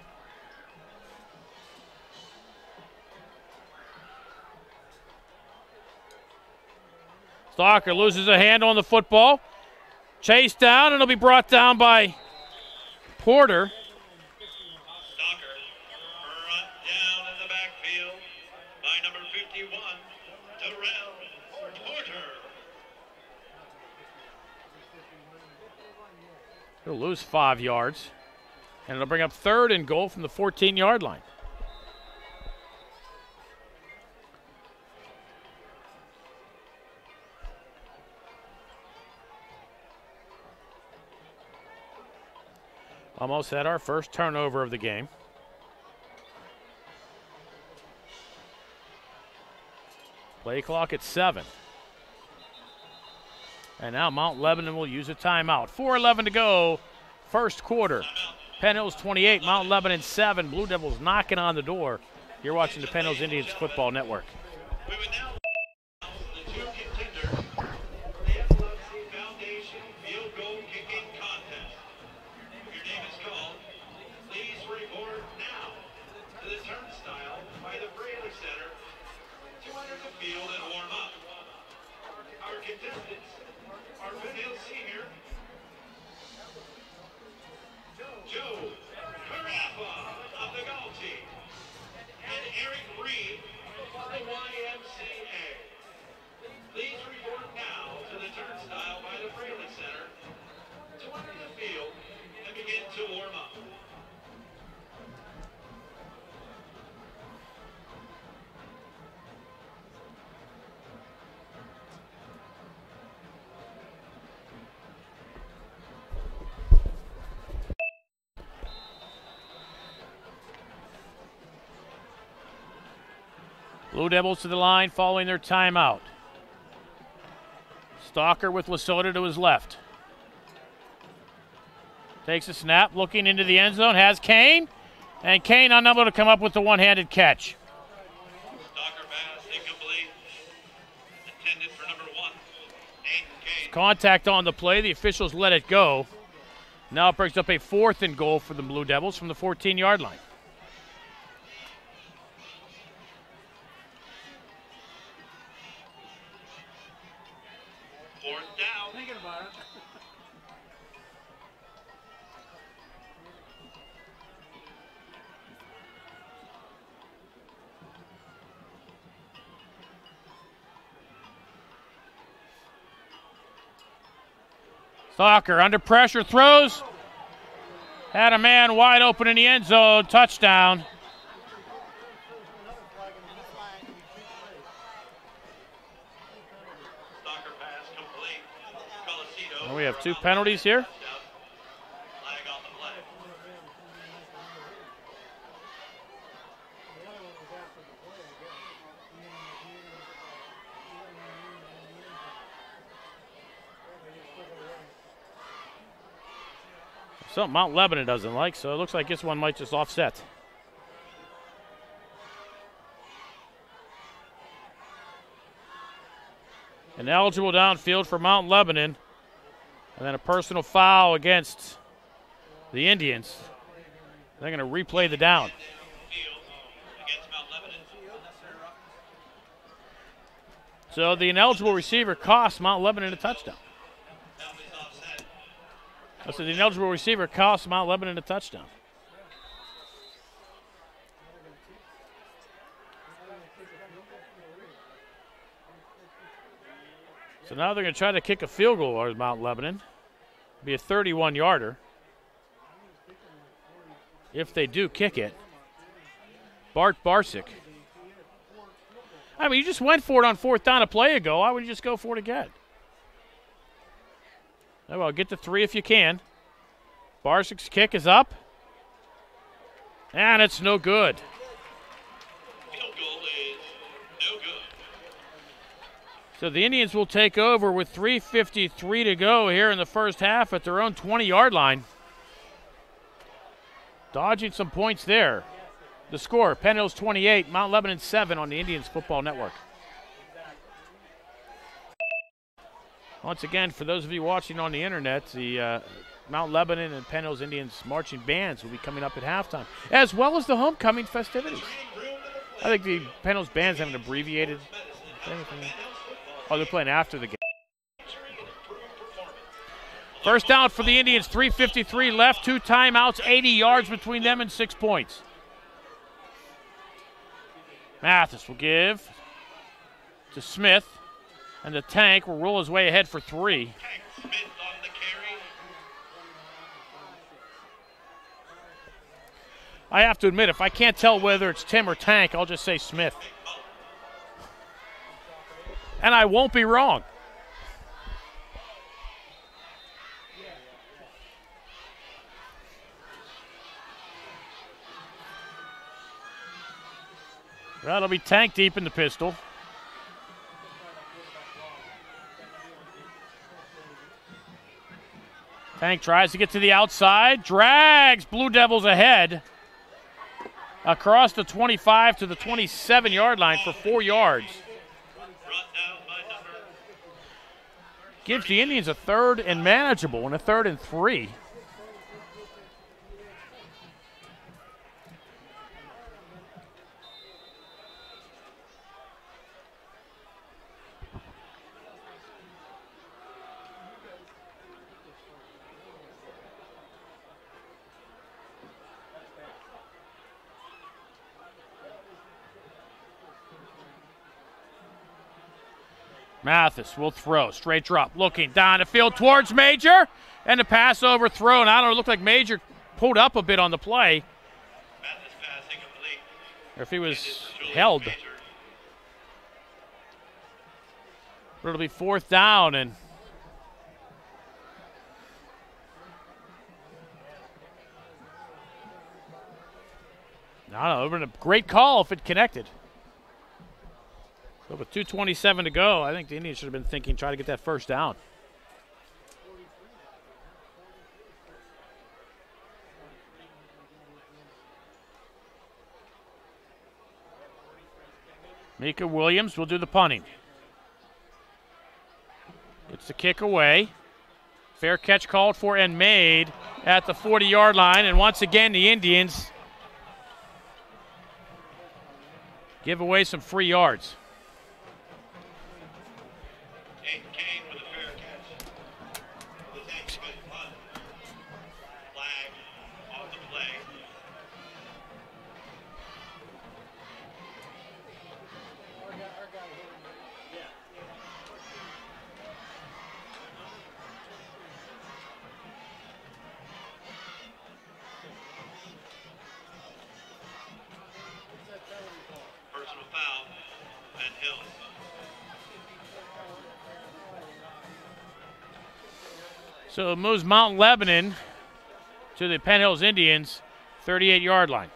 Stalker loses a hand on the football. Chased down, and it'll be brought down by Porter. Stalker run down in the backfield by number 51. Darrell Porter. He'll lose 5 yards, and it'll bring up third and goal from the 14-yard line. Almost had our first turnover of the game. Play clock at 7. And now Mount Lebanon will use a timeout. 4:11 to go, first quarter. Penn Hills 28, Mount Lebanon 7. Blue Devils knocking on the door. You're watching the Penn Hills Indians Football Network. We would now announce the 2 contenders for the Epilepsy Foundation Field Goal Kicking Contest. If your name is called, please report now to the turnstile by the Braley Center to enter the field and warm up. Our contestants are Penn Hills senior Joe Carafa of the golf team and Eric Reed of the YMCA. Blue Devils to the line following their timeout. Stalker with Lesotho to his left. Takes a snap, looking into the end zone, has Kane, and Kane unable to come up with the one-handed catch. Stalker pass incomplete. Intended for number 1, Aiden Kane. Contact on the play, the officials let it go. Now it brings up a 4th and goal for the Blue Devils from the 14-yard line. Fourth down. Thinking about it. Stalker under pressure, throws. Had a man wide open in the end zone, touchdown. Stalker pass complete. And we have 2 penalties here. Flag on the play. Something Mount Lebanon doesn't like, so it looks like this one might just offset. An eligible downfield for Mount Lebanon, and then a personal foul against the Indians. They're going to replay the down. Against Mount Lebanon. So the ineligible receiver cost Mount Lebanon a touchdown. Penalties offset. So the ineligible receiver cost Mount Lebanon a touchdown. So now they're going to try to kick a field goal towards Mount Lebanon. Be a 31-yarder. If they do kick it. Bart Barsick. I mean, you just went for it on 4th down a play ago. Why would you just go for it again? Oh, well, get to 3 if you can. Barsick's kick is up. And it's no good. Field goal is no good. So the Indians will take over with 3:53 to go here in the first half at their own 20-yard line. Dodging some points there. The score, Penn Hills 28, Mount Lebanon 7 on the Indians Football Network. Once again, for those of you watching on the internet, the Mount Lebanon and Penn Hills Indians marching bands will be coming up at halftime, as well as the homecoming festivities. I think the Penn Hills bands have an abbreviated thing. Oh, they're playing after the game. First down for the Indians, 3:53 left, 2 timeouts, 80 yards between them and 6 points. Mathis will give to Smith, and the Tank will roll his way ahead for 3. Smith on the carry. I have to admit, if I can't tell whether it's Tim or Tank, I'll just say Smith. And I won't be wrong. That'll be Tank deep in the pistol. Tank tries to get to the outside, drags Blue Devils ahead across the 25 to the 27-yard line for 4 yards. Gives the Indians a 3rd and manageable and a 3rd and 3. Mathis will throw, straight drop, looking down the field towards Major, and the pass overthrown. I don't know, it looked like Major pulled up a bit on the play. Mathis pass incomplete. Or if he was held. But it'll be 4th down, and I don't know, it would have been a great call if it connected. So with 2:27 to go, I think the Indians should have been thinking, try to get that first down. Mika Williams will do the punting. Gets the kick away. Fair catch called for and made at the 40-yard line. And once again, the Indians give away some free yards. Kane with a fair catch. The Tanks good punt. Flag off the play. Personal foul, Penn Hills. So it moves Mount Lebanon to the Penn Hills Indians, 38-yard line.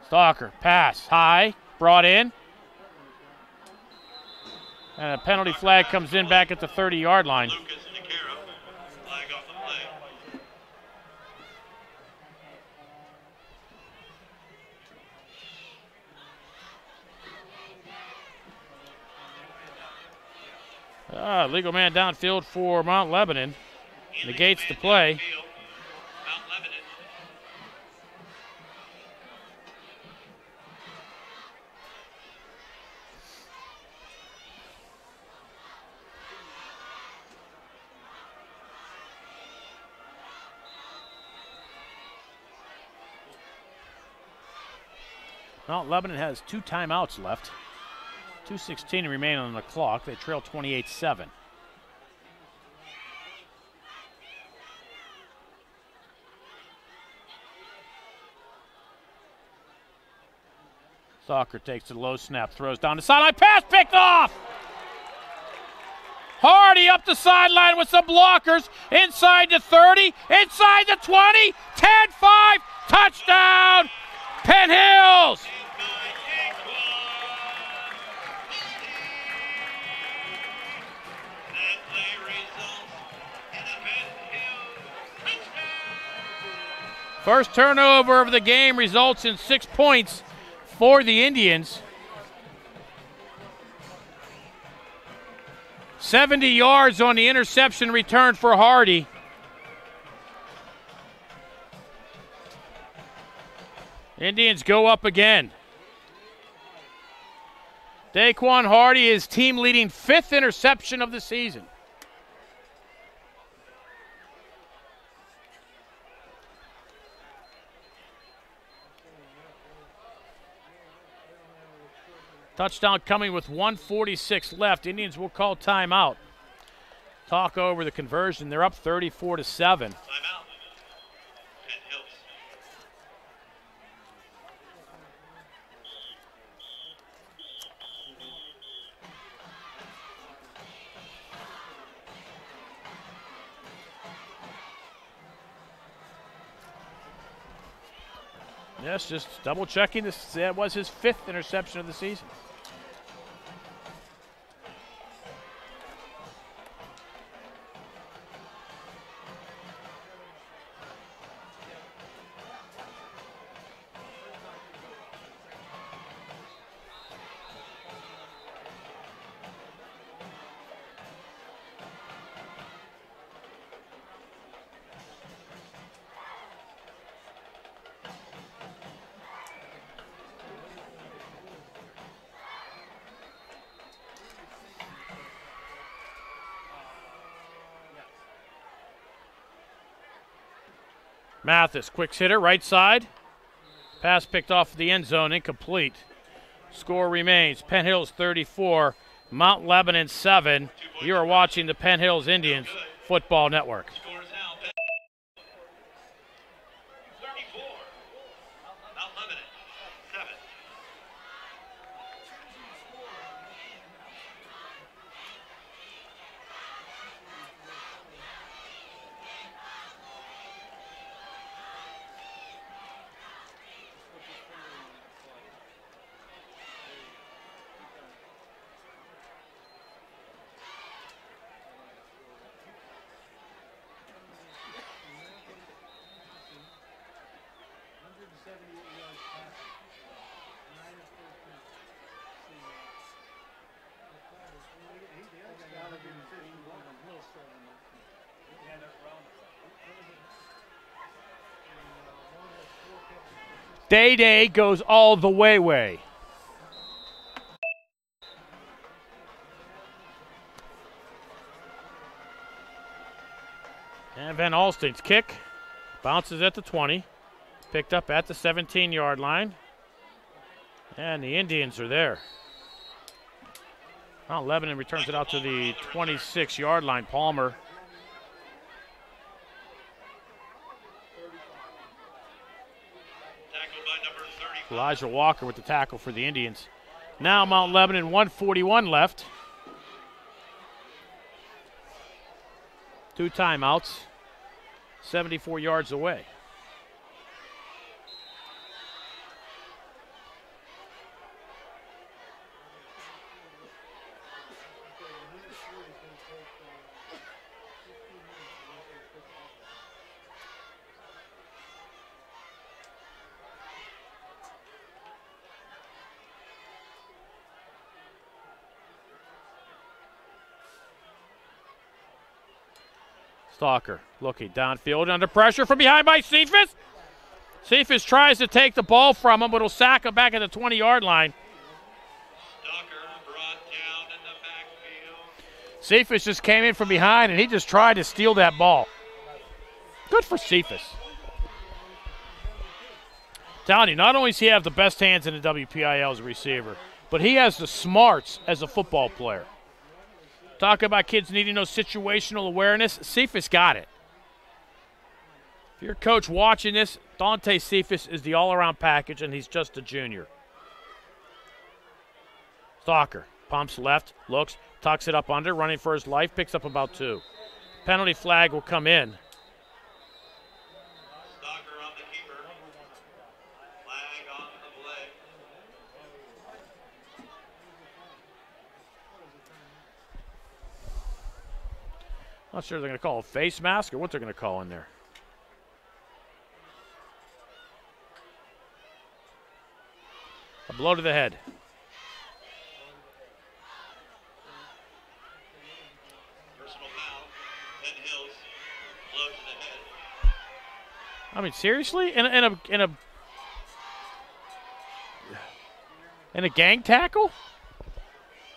Stalker, pass, high, brought in. And a penalty flag comes in back at the 30-yard line. Lucas Nicaro, flag off the play. Legal man downfield for Mount Lebanon. Negates the play. Mount Lebanon. Mount Lebanon has 2 timeouts left. 2:16 remain on the clock. They trail 28-7. Stalker takes the low snap, throws down the sideline, pass picked off! Hardy up the sideline with some blockers, inside the 30, inside the 20, 10-5, touchdown, Penn Hills! First turnover of the game results in 6 points for the Indians. 70 yards on the interception return for Hardy. Indians go up again. Daquan Hardy is team leading 5th interception of the season. Touchdown coming with 1:46 left. Indians will call timeout. Talk over the conversion. They're up 34-7. Timeout. Penn Hills. Yes, just double checking. That was his 5th interception of the season. Mathis, quick hitter, right side. Pass picked off the end zone, incomplete. Score remains Penn Hills 34, Mount Lebanon 7. You are watching the Penn Hills Indians Football Network. Scores now, Penn 34. Mount Lebanon, 7. Day goes all the way. And Van Alsten's kick bounces at the 20. Picked up at the 17-yard line. And the Indians are there. Mount Lebanon returns it out to the 26-yard line. Palmer. Elijah Walker with the tackle for the Indians. Now Mount Lebanon, 1:41 left. 2 timeouts, 74 yards away. Stalker looking downfield under pressure from behind by Cephas. Cephas tries to take the ball from him, but will sack him back at the 20-yard line. Stalker brought down in the backfield. Cephas just came in from behind, and he just tried to steal that ball. Good for Cephas. Telling you, not only does he have the best hands in the WPIL as a receiver, but he has the smarts as a football player. Talk about kids needing no situational awareness. Cephas got it. If you're a coach watching this, Dante Cephas is the all-around package, and he's just a junior. Stalker pumps left, looks, tucks it up under, running for his life, picks up about 2. Penalty flag will come in. Stalker on the keeper. Flag on the play. Not sure they're going to call a face mask or what they're going to call in there. A blow to the head. Personal foul. Penn Hills. Blow to the head. I mean, seriously? In a gang tackle?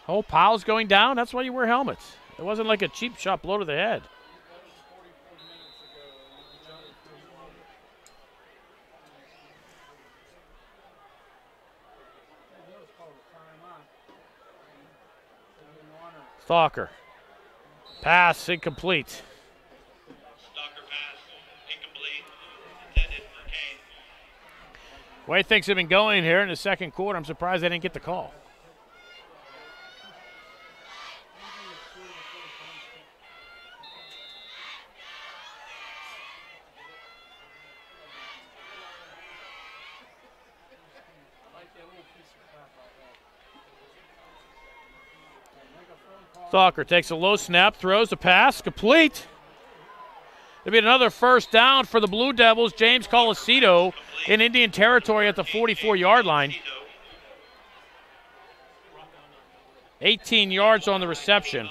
Whole pile's going down? That's why you wear helmets. It wasn't like a cheap shot blow to the head. Stalker. Pass incomplete. Stalker pass incomplete. Intended for Kane. The way things have been going here in the second quarter, I'm surprised they didn't get the call. Stalker takes a low snap, throws a pass, complete. There'll be another first down for the Blue Devils. James Colicito in Indian territory at the 44-yard line. 18 yards on the reception.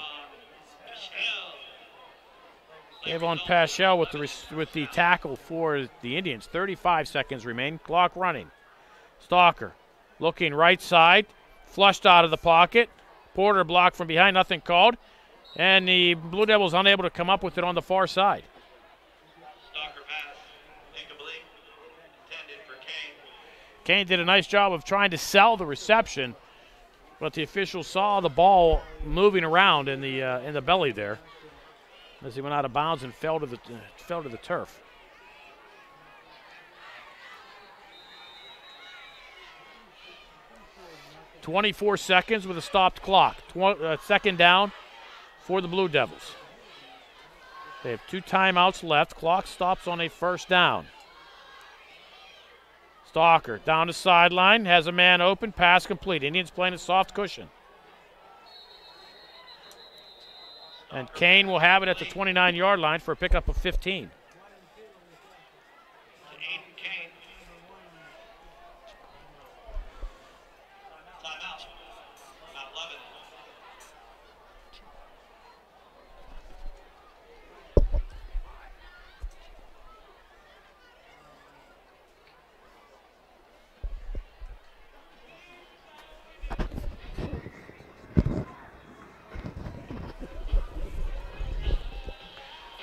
Avon Paschal with the tackle for the Indians. 35 seconds remain. Clock running. Stalker looking right side, flushed out of the pocket. Porter blocked from behind, nothing called. And the Blue Devils unable to come up with it on the far side. Stalker pass incomplete. Intended for Kane. Kane did a nice job of trying to sell the reception, but the officials saw the ball moving around in the belly there as he went out of bounds and fell to the turf. .24 seconds with a stopped clock. Second down for the Blue Devils. They have 2 timeouts left. Clock stops on a first down. Stalker down the sideline, has a man open, pass complete. Indians playing a soft cushion. And Kane will have it at the 29-yard line for a pickup of 15. Kane. Timeout. Mount Lebanon.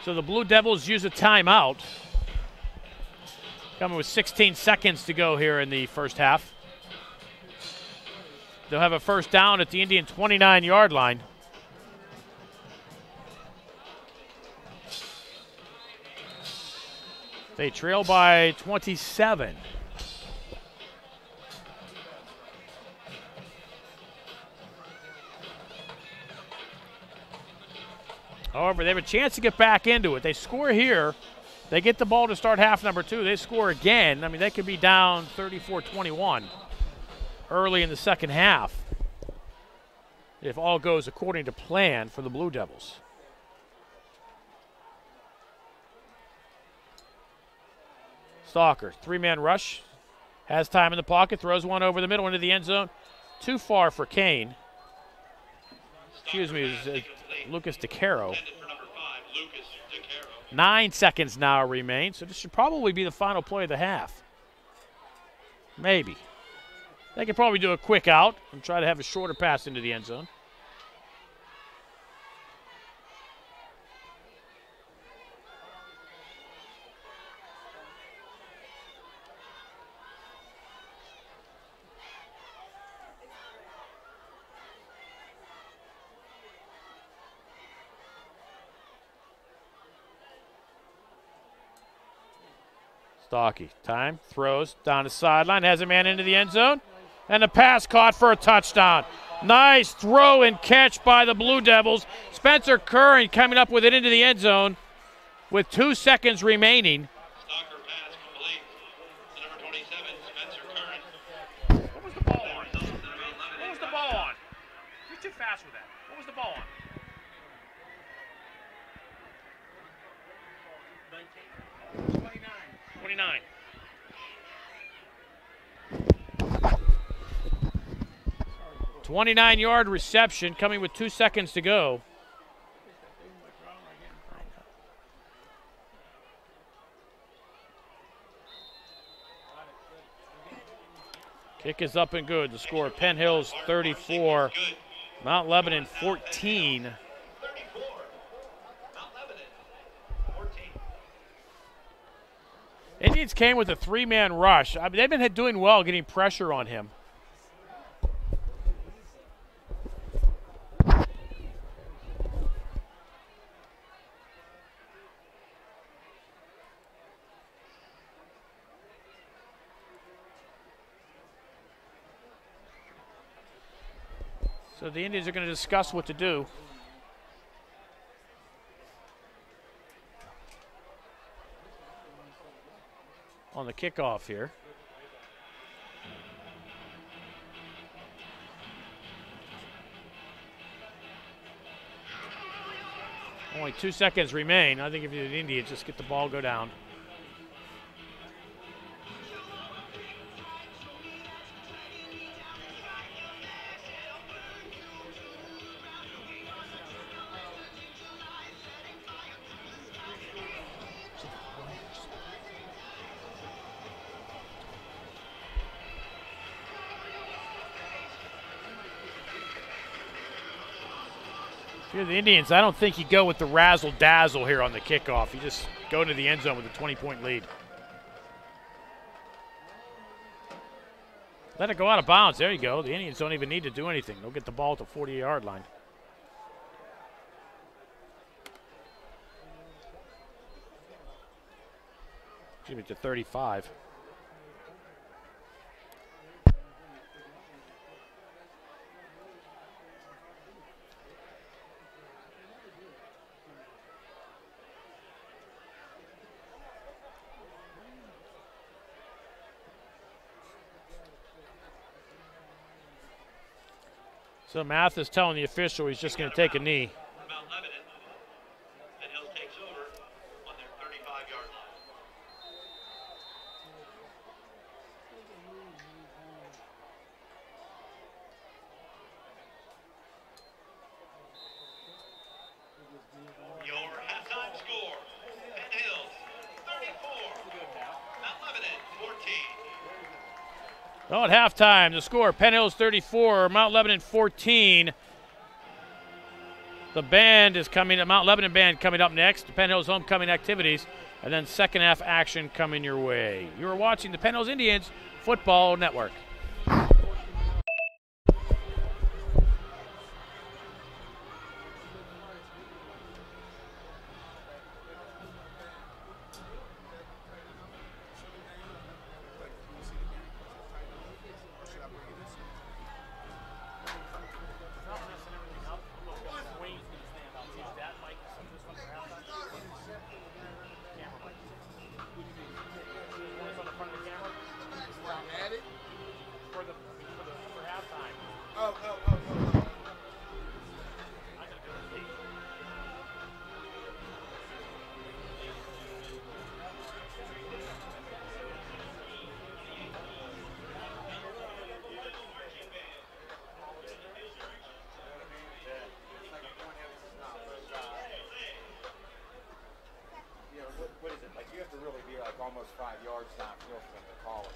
So the Blue Devils use a timeout. Coming with 16 seconds to go here in the first half. They'll have a first down at the Indian 29-yard line. They trail by 27. However, they have a chance to get back into it. They score here. They get the ball to start half number 2. They score again. I mean, they could be down 34-21 early in the second half if all goes according to plan for the Blue Devils. Stalker, 3-man rush. Has time in the pocket. Throws one over the middle into the end zone. Too far for Kane. Excuse me, it was Lucas DeCaro. 9 seconds now remain, so this should probably be the final play of the half. Maybe. They could probably do a quick out and try to have a shorter pass into the end zone. Stocky, time, throws, down the sideline, has a man into the end zone, and the pass caught for a touchdown. Nice throw and catch by the Blue Devils. Spencer Curran coming up with it into the end zone with 2 seconds remaining. Stalker pass complete to number 27, Spencer Curran. What was the ball on? What was the ball on? You're too fast with that. What was the ball on? 29. 29-yard reception coming with 2 seconds to go. Kick is up and good. The score, Penn Hills 34, Mount Lebanon 14. Indians came with a 3-man rush. I mean, they've been doing well getting pressure on him. So the Indians are going to discuss what to do. On the kickoff here. Only 2 seconds remain. I think if you're the Indians, just get the ball, go down. If you're the Indians, I don't think you go with the razzle-dazzle here on the kickoff. You just go into the end zone with a 20-point lead. Let it go out of bounds. There you go. The Indians don't even need to do anything. They'll get the ball at the 40-yard line. Give it to 35. So Math is telling the official he's just going to take a knee. Mount Lebanon. Penn Hills takes over on their 35-yard line. Your halftime score, Penn Hills 34, Mount Lebanon 14. Well, at halftime, the score, Penn Hills 34, Mount Lebanon 14. The band is coming, the Mount Lebanon band coming up next, the Penn Hills homecoming activities, and then second half action coming your way. You are watching the Penn Hills Indians Football Network. What is it? Like, you have to really be like almost 5 yards downfield for them to call it.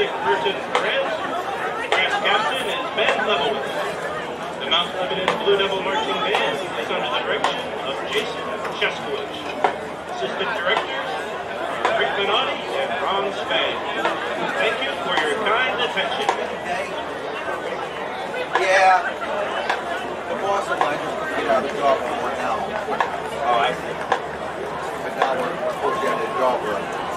District versus Perez. Dress captain is Ben Levelman. The Mount Lebanon Blue Devil Marching Band is under the direction of Jason Cheskowich. Assistant directors are Rick Minotti and Ron Spang. Thank you for your kind attention. Yeah. The boss would like us to get out of the job for now. Oh, I see. But now we're supposed to get a job for it.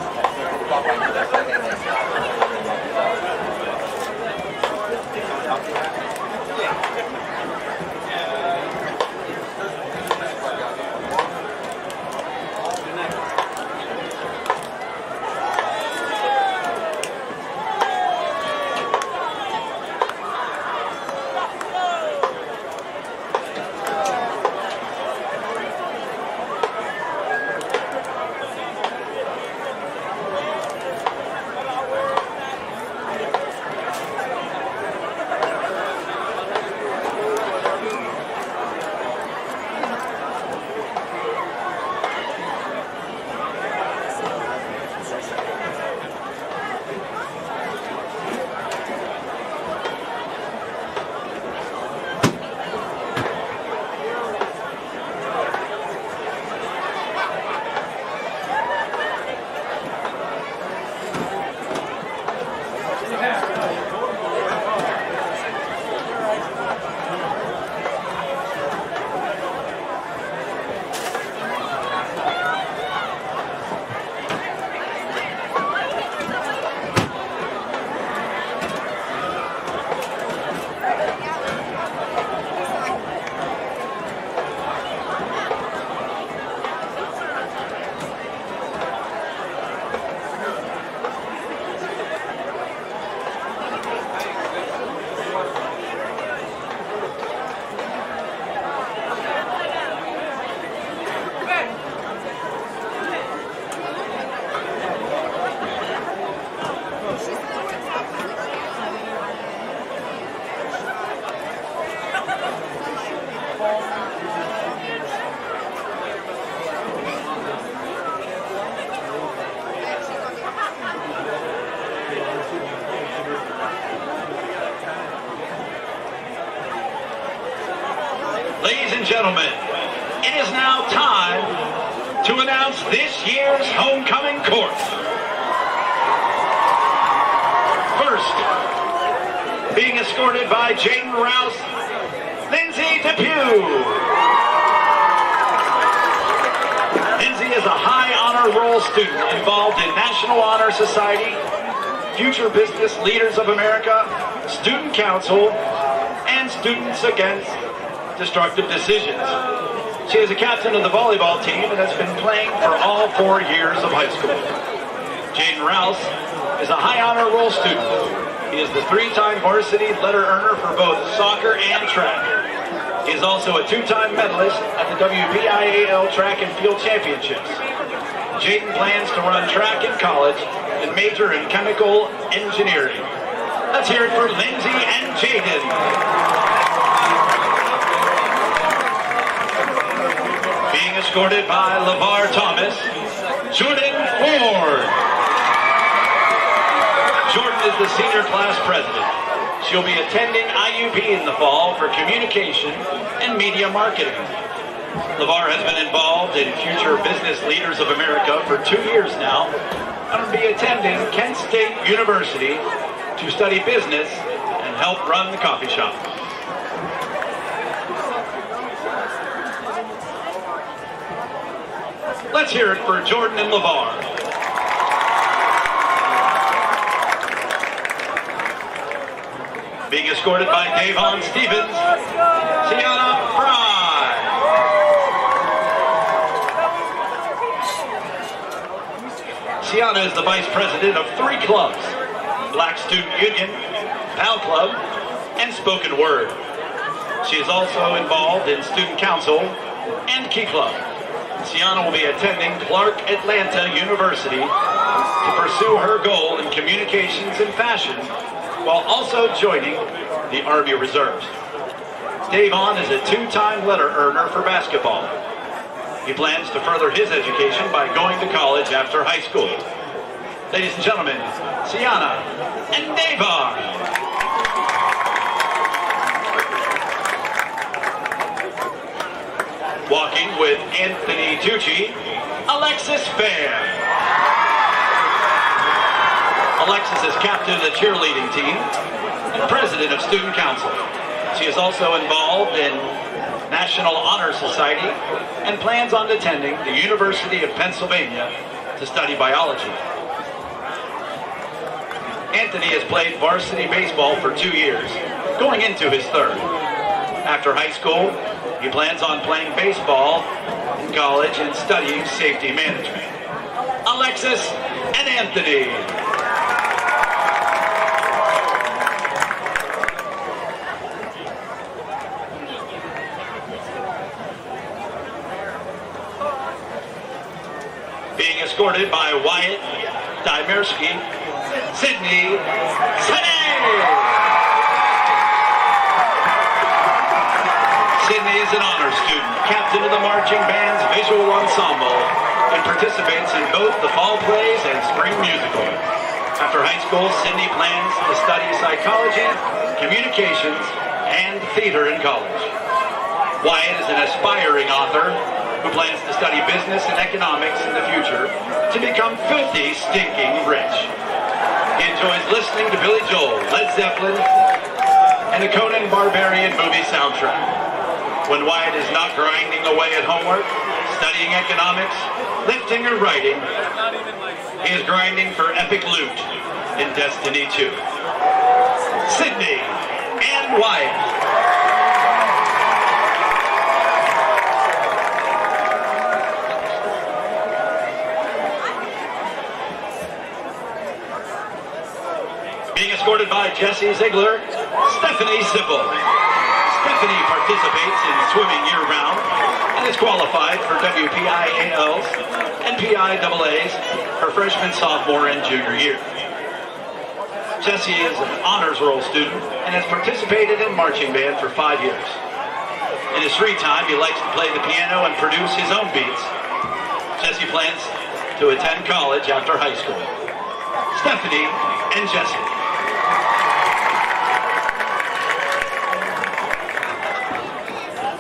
Ladies and gentlemen, it is now time to announce this year's homecoming court. First, being escorted by Jaden Rouse, Lindsay Depew. Lindsay is a high honor roll student involved in National Honor Society, Future Business Leaders of America, Student Council, and Students Against Destructive Decisions. She is a captain of the volleyball team and has been playing for all 4 years of high school. Jaden Rouse is a high honor roll student. He is the 3-time varsity letter earner for both soccer and track. He is also a 2-time medalist at the WPIAL Track and Field Championships. Jaden plans to run track in college and major in chemical engineering. Let's hear it for Lindsay and Jaden. Being escorted by LeVar Thomas, Jordan Ford. Jordan is the senior class president. She'll be attending IUP in the fall for communication and media marketing. LeVar has been involved in Future Business Leaders of America for 2 years now and will be attending Kent State University to study business and help run the coffee shop. Let's hear it for Jordan and LeVar. Being escorted by Davon Stevens, Sienna Fry. Sienna is the vice president of 3 clubs: Black Student Union, PAL Club, and Spoken Word. She is also involved in Student Council and Key Club. Sienna will be attending Clark Atlanta University to pursue her goal in communications and fashion while also joining the Army Reserves. Davon is a 2-time letter earner for basketball. He plans to further his education by going to college after high school. Ladies and gentlemen, Sienna and Davar. Walking with Anthony Tucci, Alexis Fair. Alexis is captain of the cheerleading team and president of student council. She is also involved in National Honor Society and plans on attending the University of Pennsylvania to study biology. Anthony has played varsity baseball for 2 years, going into his third. After high school, he plans on playing baseball in college and studying safety management. Alexis and Anthony. Being escorted by Wyatt Dymersky, Sydney Sydney is an honor student, captain of the marching band's visual ensemble, and participates in both the fall plays and spring musical. After high school, Sydney plans to study psychology, communications, and theater in college. Wyatt is an aspiring author who plans to study business and economics in the future to become filthy, stinking rich. He enjoys listening to Billy Joel, Led Zeppelin, and the Conan Barbarian movie soundtrack. When Wyatt is not grinding away at homework, studying economics, lifting or writing, he is grinding for epic loot in Destiny 2. Sydney and Wyatt. Being escorted by Jesse Ziegler, Stephanie Sipple. Stephanie participates in swimming year-round and is qualified for WPIALs and PIAAs her freshman, sophomore, and junior year. Jesse is an honors roll student and has participated in marching band for 5 years. In his free time, he likes to play the piano and produce his own beats. Jesse plans to attend college after high school. Stephanie and Jesse.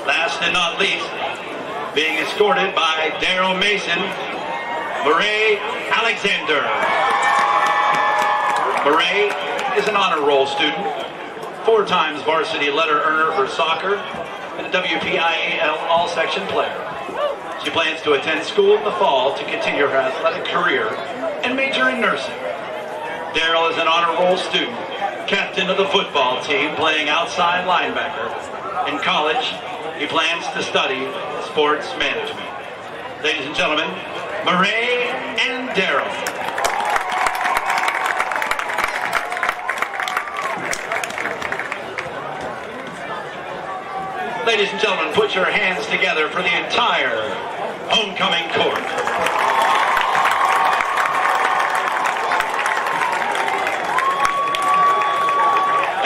Last and not least, being escorted by Daryl Mason, Murray Alexander. Murray is an honor roll student, 4 times varsity letter earner for soccer, and a WPIAL all-section player. She plans to attend school in the fall to continue her athletic career and major in nursing. Daryl is an honor roll student, captain of the football team, playing outside linebacker. In college, he plans to study sports management. Ladies and gentlemen, Murray and Daryl. Ladies and gentlemen, put your hands together for the entire homecoming court.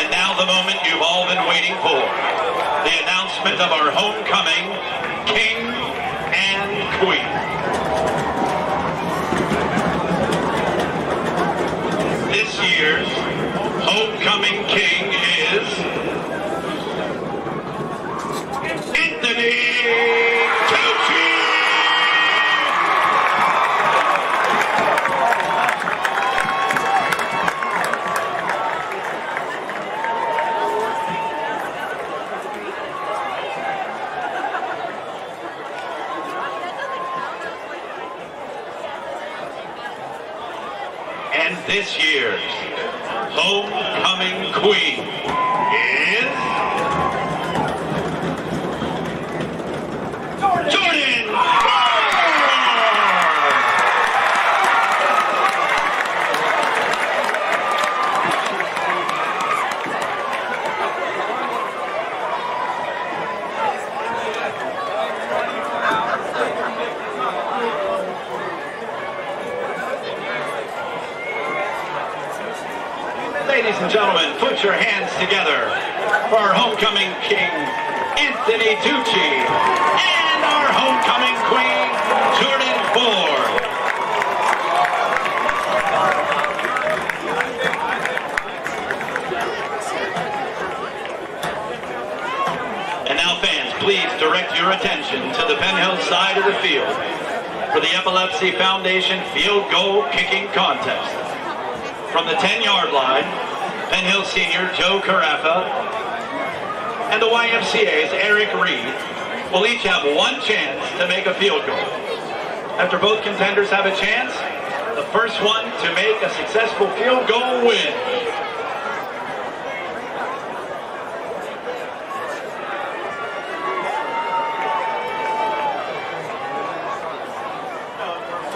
And now the moment you've all been waiting for. The announcement of our homecoming king and queen. This year's homecoming king is Anthony Tucci. And this year's homecoming queen is Jordan. Ladies and gentlemen, put your hands together for our homecoming king, Anthony Tucci, and our homecoming queen, Jordan Ford. your attention to the Penn Hills side of the field for the Epilepsy Foundation Field Goal Kicking Contest. From the 10-yard line, Penn Hills senior Joe Carafa and the YMCA's Eric Reed will each have one chance to make a field goal. After both contenders have a chance, the first one to make a successful field goal wins.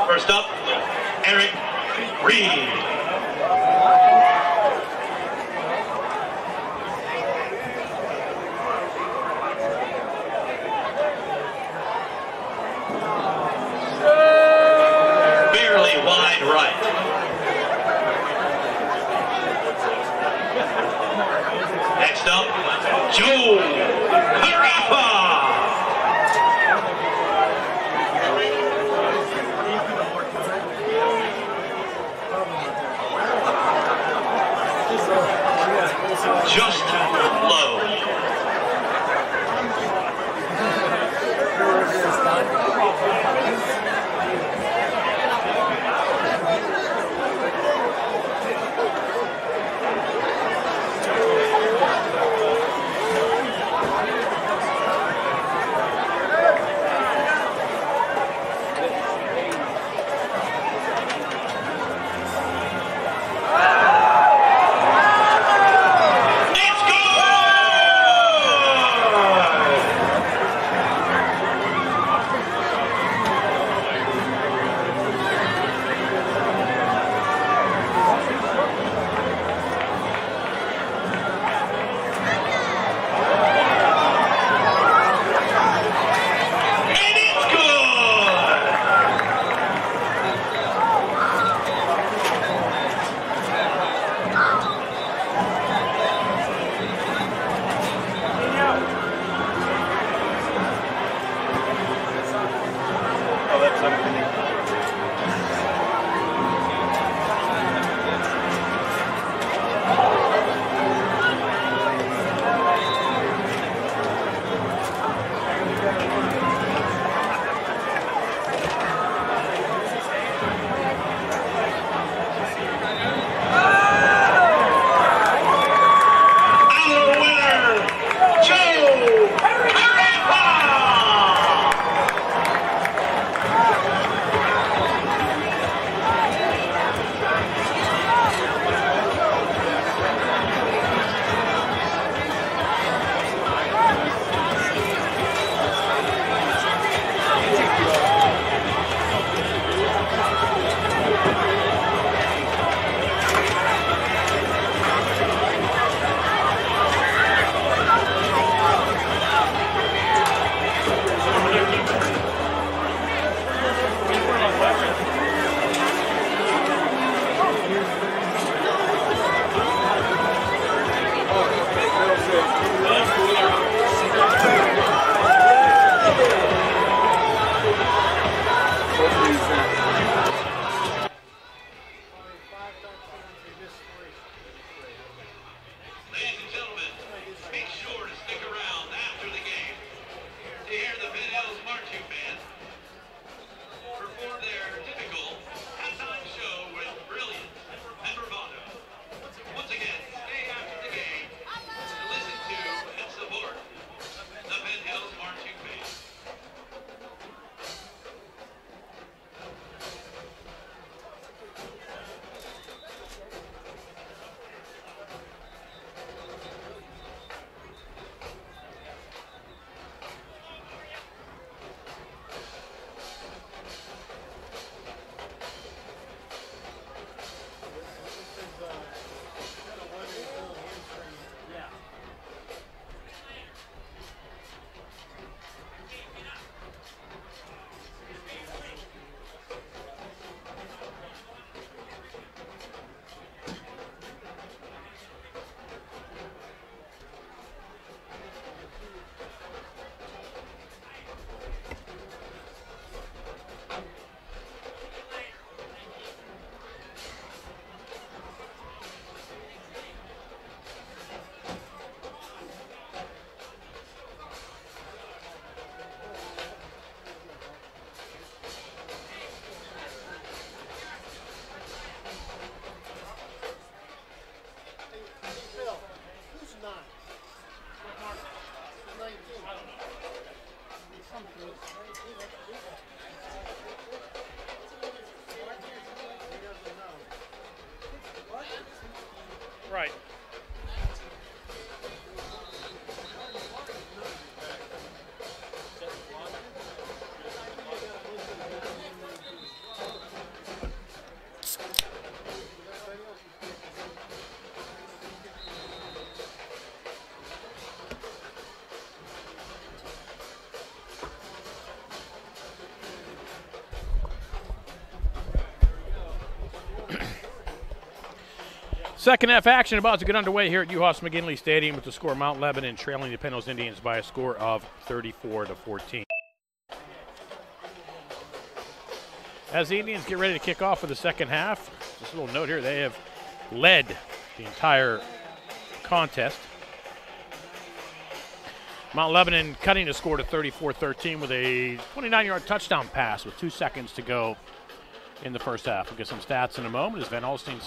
First up, Eric Reed. Barely wide right. Next up, Joe Carafa. Just low. right. Second half action about to get underway here at Uhas McGinley Stadium with the score Mount Lebanon trailing the Penn Hills Indians by a score of 34-14. As the Indians get ready to kick off for the second half, just a little note here, they have led the entire contest. Mount Lebanon cutting the score to 34-13 with a 29-yard touchdown pass with 2 seconds to go in the first half. We'll get some stats in a moment as Van Alstine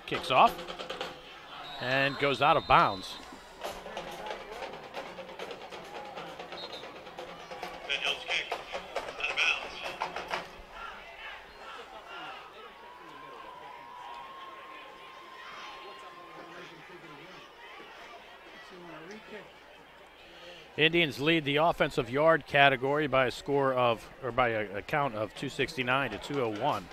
kicks off and goes out of bounds. Penn Hills kick out of bounds. Indians lead the offensive yard category by a score of, or by a count of 269 to 201.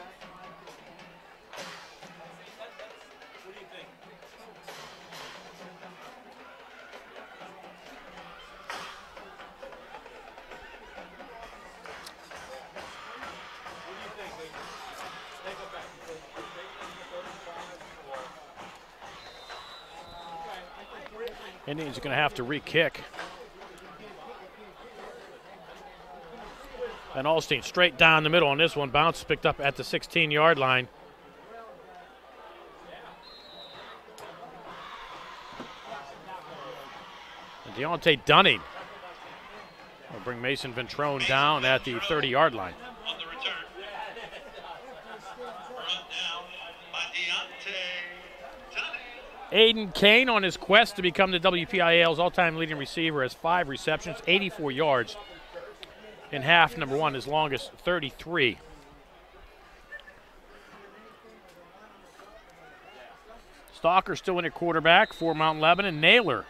Indians are going to have to re-kick. Van Alstine straight down the middle on this one. Bounce picked up at the 16-yard line. And Deontay Dunning will bring Mason Ventrone down at the 30-yard line. On the return. Brought down by Deontay Dunning. Aiden Kane on his quest to become the WPIAL's all-time leading receiver has 5 receptions, 84 yards. In half number one, his longest 33. Stalker still in at quarterback for Mount Lebanon. Naylor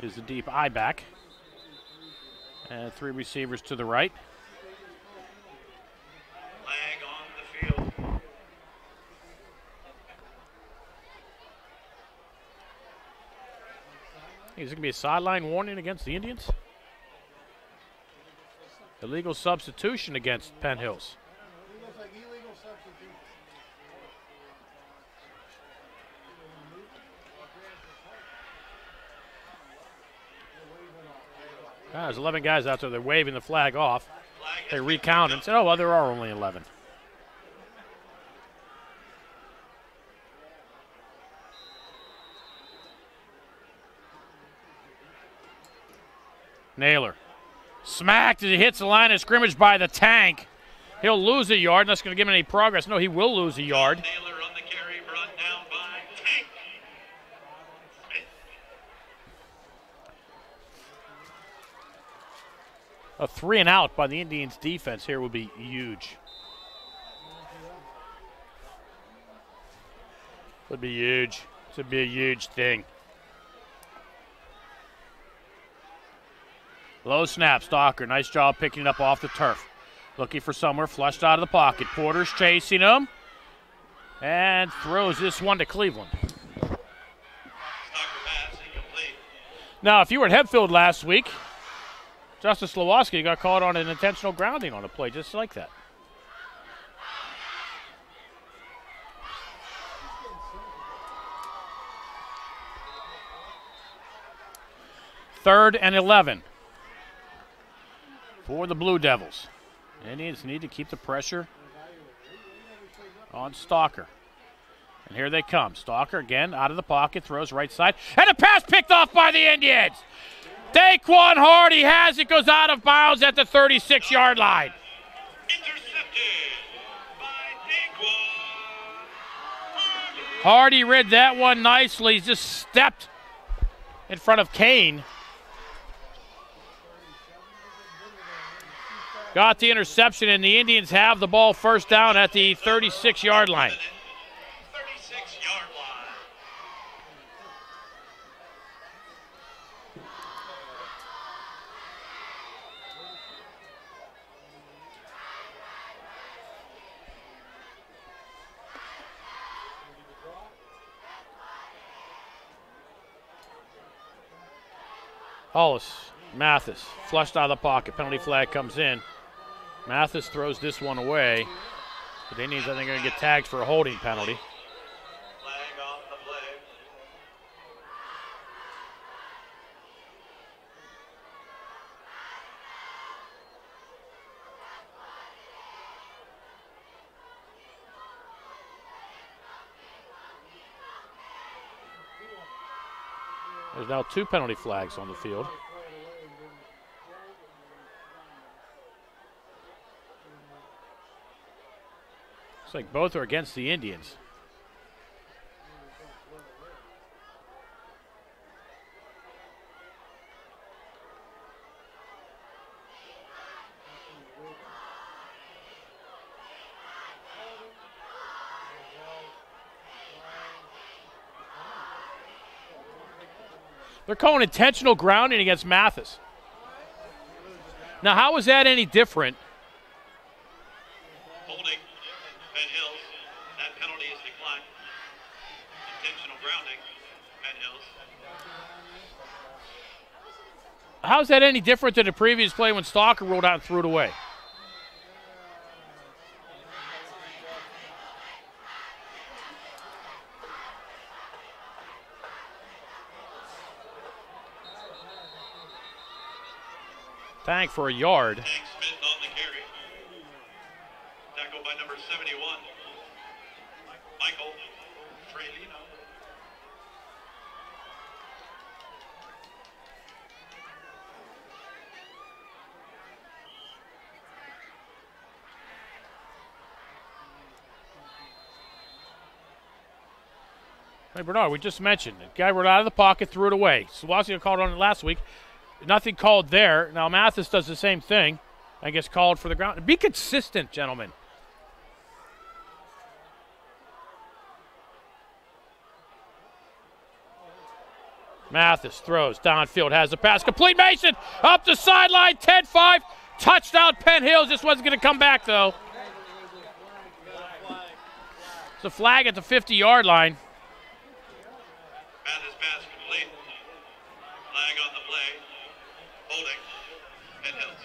is the deep eye back. And 3 receivers to the right. Flag on the field. Is it going to be a sideline warning against the Indians? Illegal substitution against Penn Hills. There's 11 guys out there. They're waving the flag off. They recount and said, oh, well, there are only 11. Naylor smacked as he hits the line of scrimmage by the tank. He'll lose a yard. That's going to give him any progress. No, he will lose a yard. Naylor on the carry, brought down by Tank. A 3 and out by the Indians defense here would be huge. Would be huge. This would be a huge thing. Low snap, Stalker. Nice job picking it up off the turf. Looking for somewhere, flushed out of the pocket. Porter's chasing him. And throws this one to Cleveland. Stalker pass incomplete. Now, if you were at Hebfield last week, Justice Lewoski got caught on an intentional grounding on a play just like that. Third and 11 for the Blue Devils. Indians need to keep the pressure on Stalker. And here they come. Stalker again out of the pocket, throws right side. And a pass picked off by the Indians. Daquan Hardy has it, goes out of bounds at the 36-yard line. Intercepted by Daquan Hardy. Hardy read that one nicely. He just stepped in front of Kane. Got the interception, and the Indians have the ball first down at the 36-yard line. Hollis, Mathis, flushed out of the pocket. Penalty flag comes in. Mathis throws this one away. But the Indians, I think, are going to get tagged for a holding penalty. Flag on the play. There's now 2 penalty flags on the field. Looks like both are against the Indians. They're calling intentional grounding against Mathis. Now, how is that any different? Holding Penn Hills. That penalty is declined. Intentional grounding, Penn Hills. How is that any different than the previous play when Stalker rolled out and threw it away? Tank for a yard. Hank Smith on the carry. Tackled by number 71. Michael Trelino. Hey, Bernard, we just mentioned the guy rolled out of the pocket, threw it away. Swansea called on it last week. Nothing called there. Now Mathis does the same thing and gets called for the ground. Be consistent, gentlemen. Mathis throws downfield, has the pass complete. Mason up the sideline, 10-5. Touchdown, Penn Hills. This one's going to come back, though. It's a flag at the 50-yard line. Mathis pass complete. Flag on the play. Holding Penn Hills.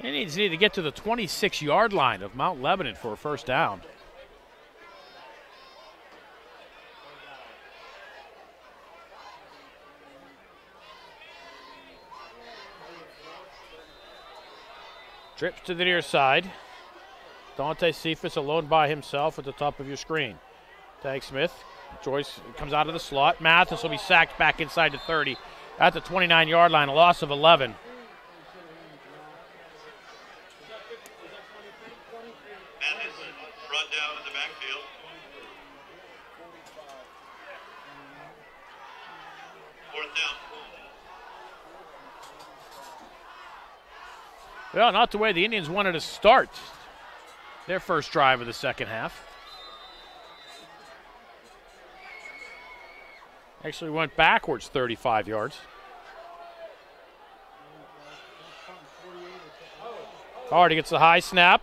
Indians need to get to the 26-yard line of Mount Lebanon for a first down. Trips to the near side. Dante Cephas alone by himself at the top of your screen. Tag Smith. Joyce comes out of the slot. Mathis will be sacked back inside the 30 at the 29-yard line, a loss of 11. Mathis brought down in the backfield. Fourth down. Well, not the way the Indians wanted to start their first drive of the second half. Actually went backwards 35 yards. Hardy gets the high snap,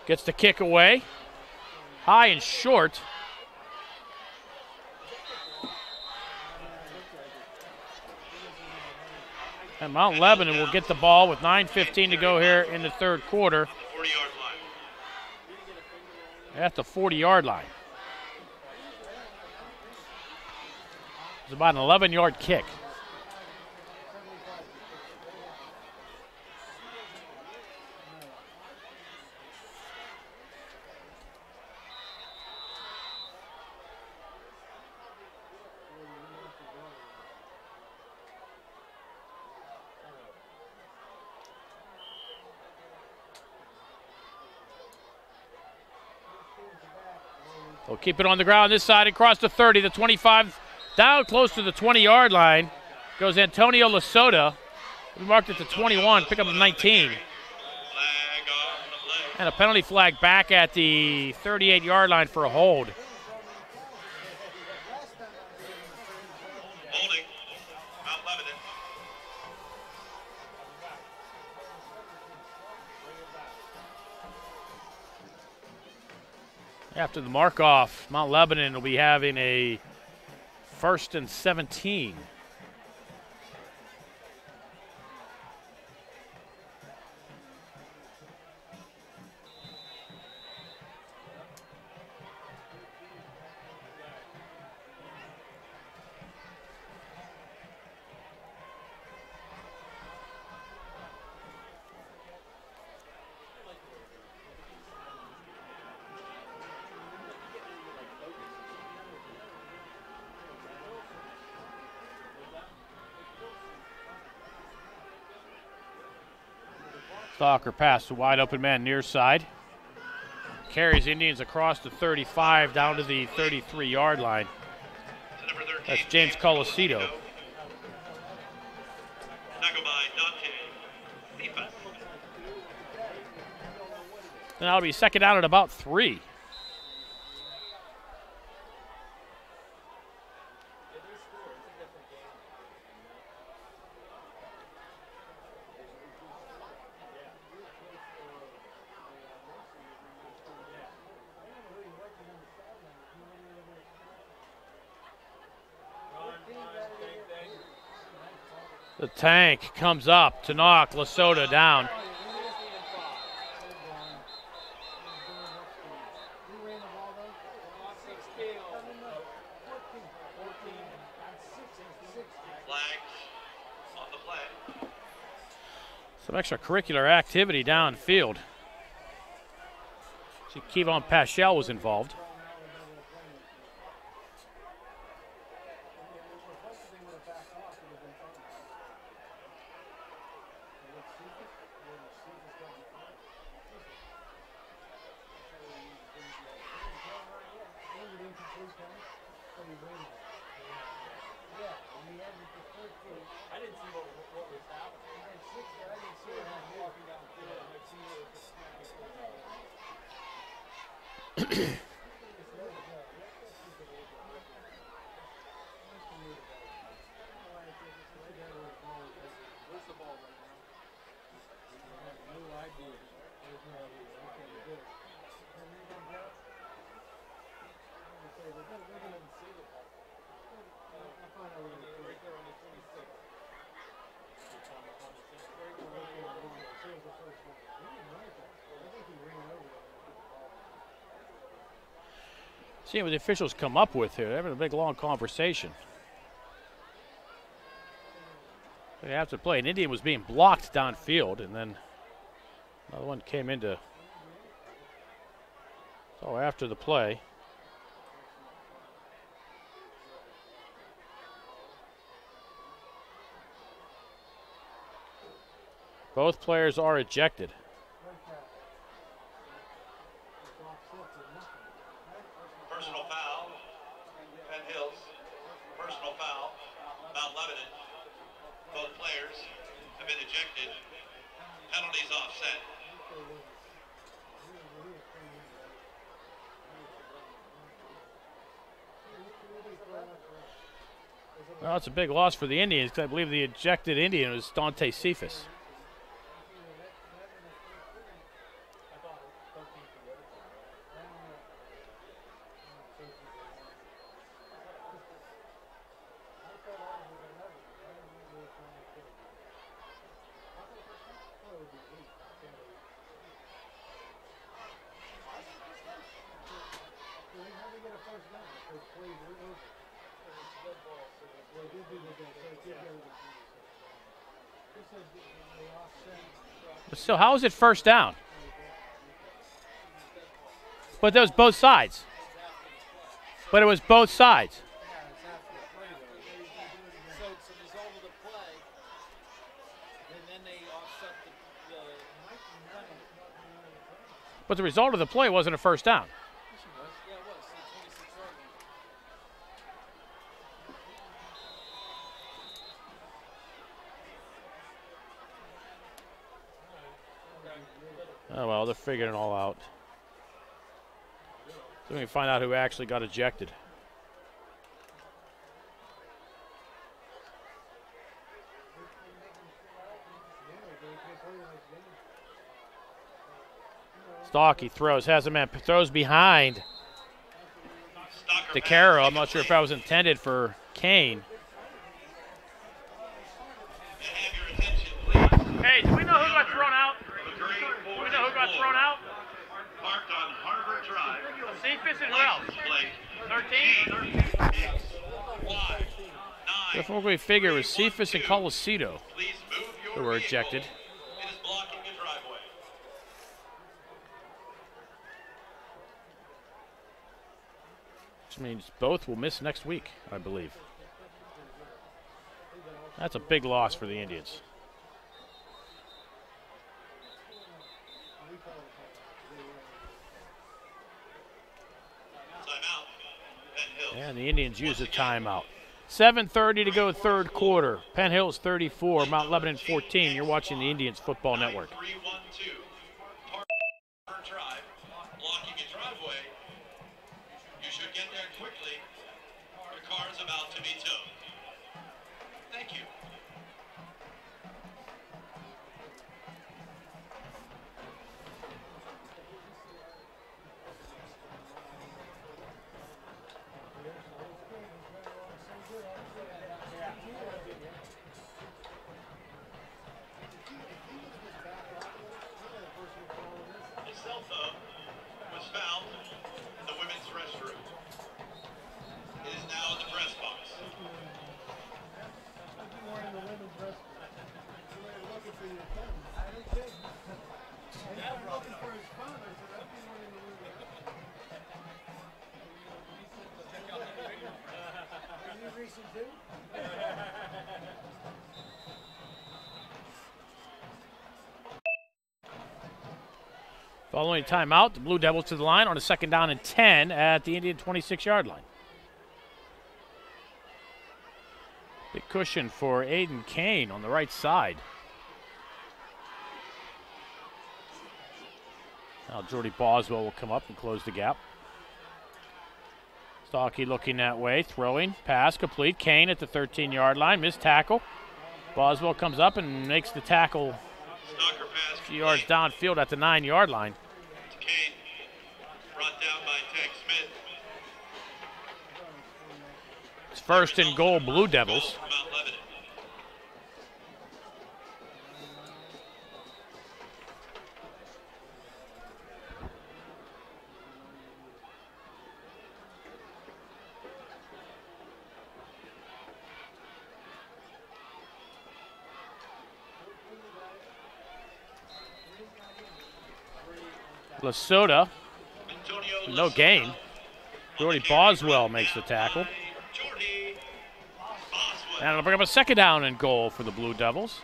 gets the kick away. High and short. And Mount Lebanon will get the ball with 9:15 to go here in the third quarter. 40-yard line. At the 40-yard line. It's about an 11-yard kick. They'll keep it on the ground this side across the 30, the 25, down close to the 20-yard line. Goes Antonio Lasota. We marked it to 21, pick up a 19. And a penalty flag back at the 38-yard line for a hold. After the mark-off, Mount Lebanon will be having a 1st and 17. Stalker pass to wide open man near side. Carries Indians across the 35 down to the 33-yard line. That's James Colasito. And that'll be second down at about 3. The tank comes up to knock Lesotho down. Some extracurricular activity downfield. See, Kevon Paschal was involved. Seeing what the officials come up with here. They're having a big, long conversation. They have to play. An Indian was being blocked downfield, and then another one came into. So after the play. Both players are ejected. Personal foul, Penn Hills. Personal foul, Mount Lebanon. Both players have been ejected. Penalties offset. Well, it's a big loss for the Indians because I believe the ejected Indian was Dante Cephas. So how is it first down? But that was both sides. But it was both sides. But the result of the play wasn't a first down. Oh, well, they're figuring it all out. So we can find out who actually got ejected. Stalky throws, has a man, throws behind DeCaro. I'm not sure if that was intended for Kane. Have your attention, please. Hey, do we know who got thrown out? The grade Do 4 we know who got thrown out? Parked on Harbor Drive. Cephas and who else? License plate 13? Y9. That's what we figure was Cephas and Colosito Please move your who were vehicle. ejected. It is blocking the driveway. Which means both will miss next week, I believe. That's a big loss for the Indians. Timeout. Penn Hills. And the Indians use a timeout. 7:30 to go, third quarter. Penn Hills 34, Mount Lebanon 14. You're watching the Indians Football Network. 312. Harbor Drive. Blocking a driveway. You should get there quickly. Your car is about to be towed. Thank you. A cell phone was found in the women's restroom. It is now in the press box. Following timeout, the Blue Devils to the line on a 2nd down and 10 at the Indian 26-yard line. Big cushion for Aiden Kane on the right side. Now Jordy Boswell will come up and close the gap. Stocky looking that way, throwing, pass complete. Kane at the 13-yard line, missed tackle. Boswell comes up and makes the tackle Stalker pass a few yards downfield at the 9-yard line. Kane. Brought down by Tech Smith. It's 1st and goal, Blue Devils. Goal for Mount Lebanon. Lesota, Antonio no Lesota. gain. Jordy Boswell makes the tackle. Jordy Boswell. And it'll bring up a 2nd down and goal for the Blue Devils.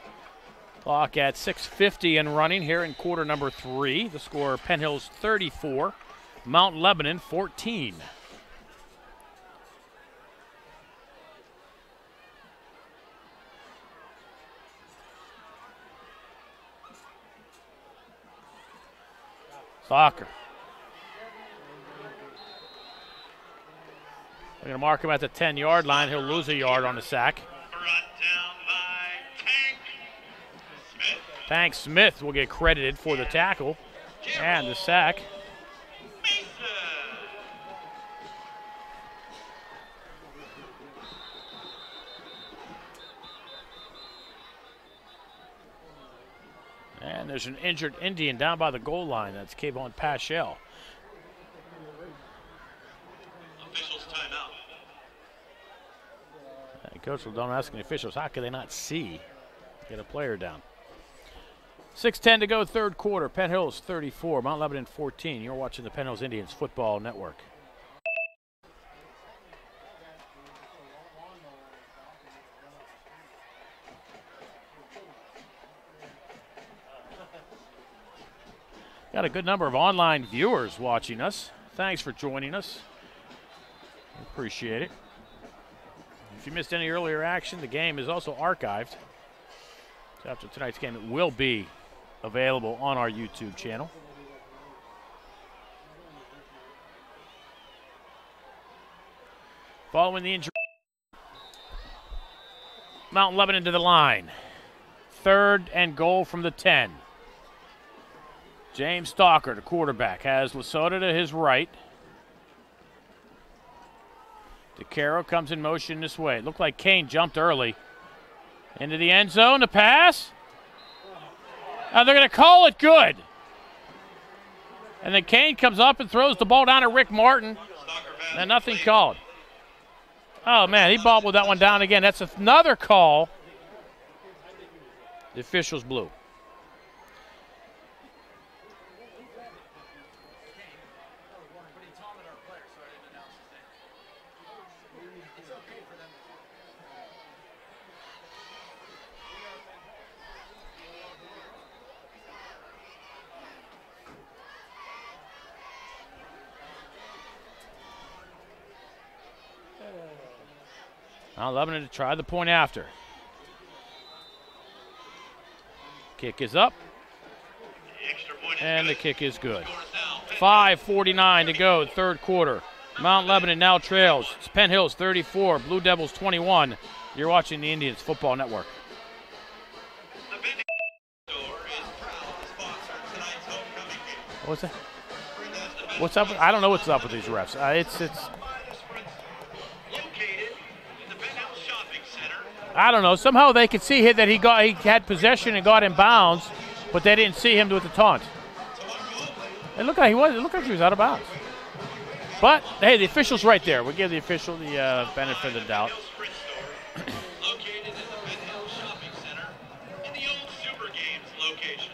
Clock at 6:50 and running here in quarter number 3. The score, Penn Hills 34, Mount Lebanon 14. Soccer. We're going to mark him at the 10-yard line. He'll lose a yard on the sack. Brought down by Tank Smith. Tank Smith will get credited for the tackle and the sack. Mason. And there's an injured Indian down by the goal line. That's Kayvon Paschal. Officials timeout. Coach will don't ask the officials, how can they not see? Get a player down. 6:10 to go, third quarter. Penn Hills 34, Mount Lebanon 14. You're watching the Penn Hills Indians Football Network. Got a good number of online viewers watching us. Thanks for joining us. Appreciate it. If you missed any earlier action, the game is also archived. So after tonight's game, it will be available on our YouTube channel. Following the injury, Mount Lebanon to the line. 3rd and goal from the 10. James Stalker, the quarterback, has Lesota to his right. DeCaro comes in motion this way. It looked like Kane jumped early. Into the end zone, the pass. They're going to call it good. And then Kane comes up and throws the ball down to Rick Martin. And nothing called. Oh, man, he bobbled that one down again. That's another call. The officials blew. Now Lebanon to try the point after. Kick is up. And the kick is good. 5:49 to go, third quarter. Mount Lebanon now trails. It's Penn Hills 34, Blue Devils 21. You're watching the Indians Football Network. What's that? What's up? I don't know what's up with these refs. I don't know. Somehow they could see that he had possession and got in bounds, but they didn't see him do the taunt. It looked like he was out of bounds. But hey, the official's right there. We give the official the benefit of the doubt. Located in the Penn Hills Shopping Center in the old Super Games location.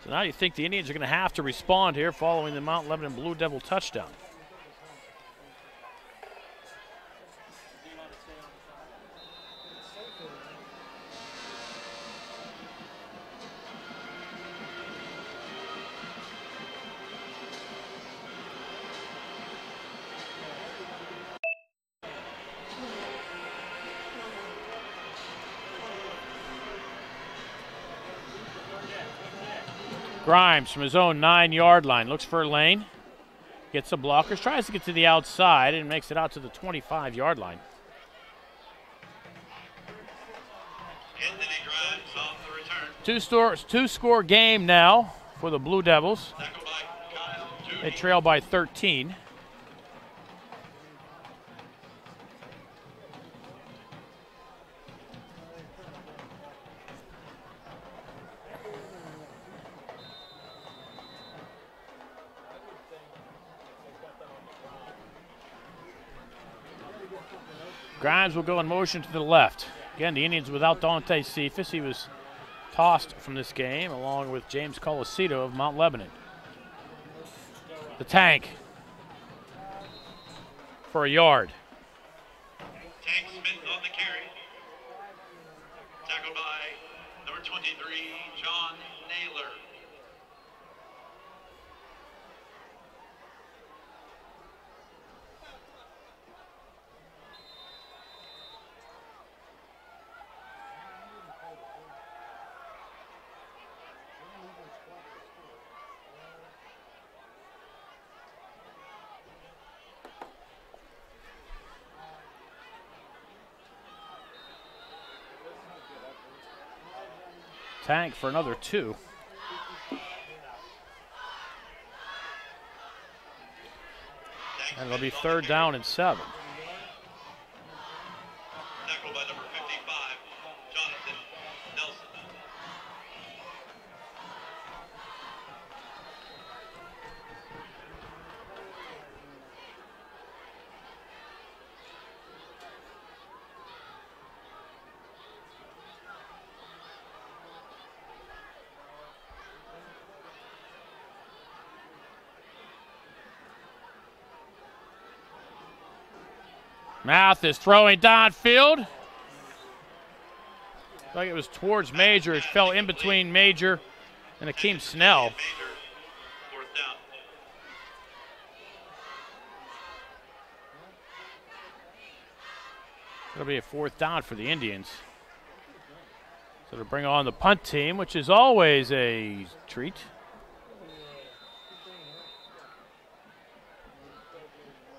So now you think the Indians are going to have to respond here following the Mount Lebanon Blue Devil touchdown. Grimes from his own 9-yard line looks for a lane, gets some blockers, tries to get to the outside, and makes it out to the 25-yard line. Anthony Grimes off the return. Two-score game now for the Blue Devils. They trail by 13. Grimes will go in motion to the left. Again, the Indians without Dante Cephas. He was tossed from this game along with James Colasito of Mount Lebanon. The tank for a yard. Tank Smith on the carry. Tackled by number 23, John Naylor. Tank for another 2. And it'll be 3rd down and 7. Tackled by number 55, Jonathan Nelson. Mouth is throwing downfield. Like it was towards Major. It fell in between Major and Akeem Snell. Major, 4th down. It'll be a 4th down for the Indians. So to bring on the punt team, which is always a treat.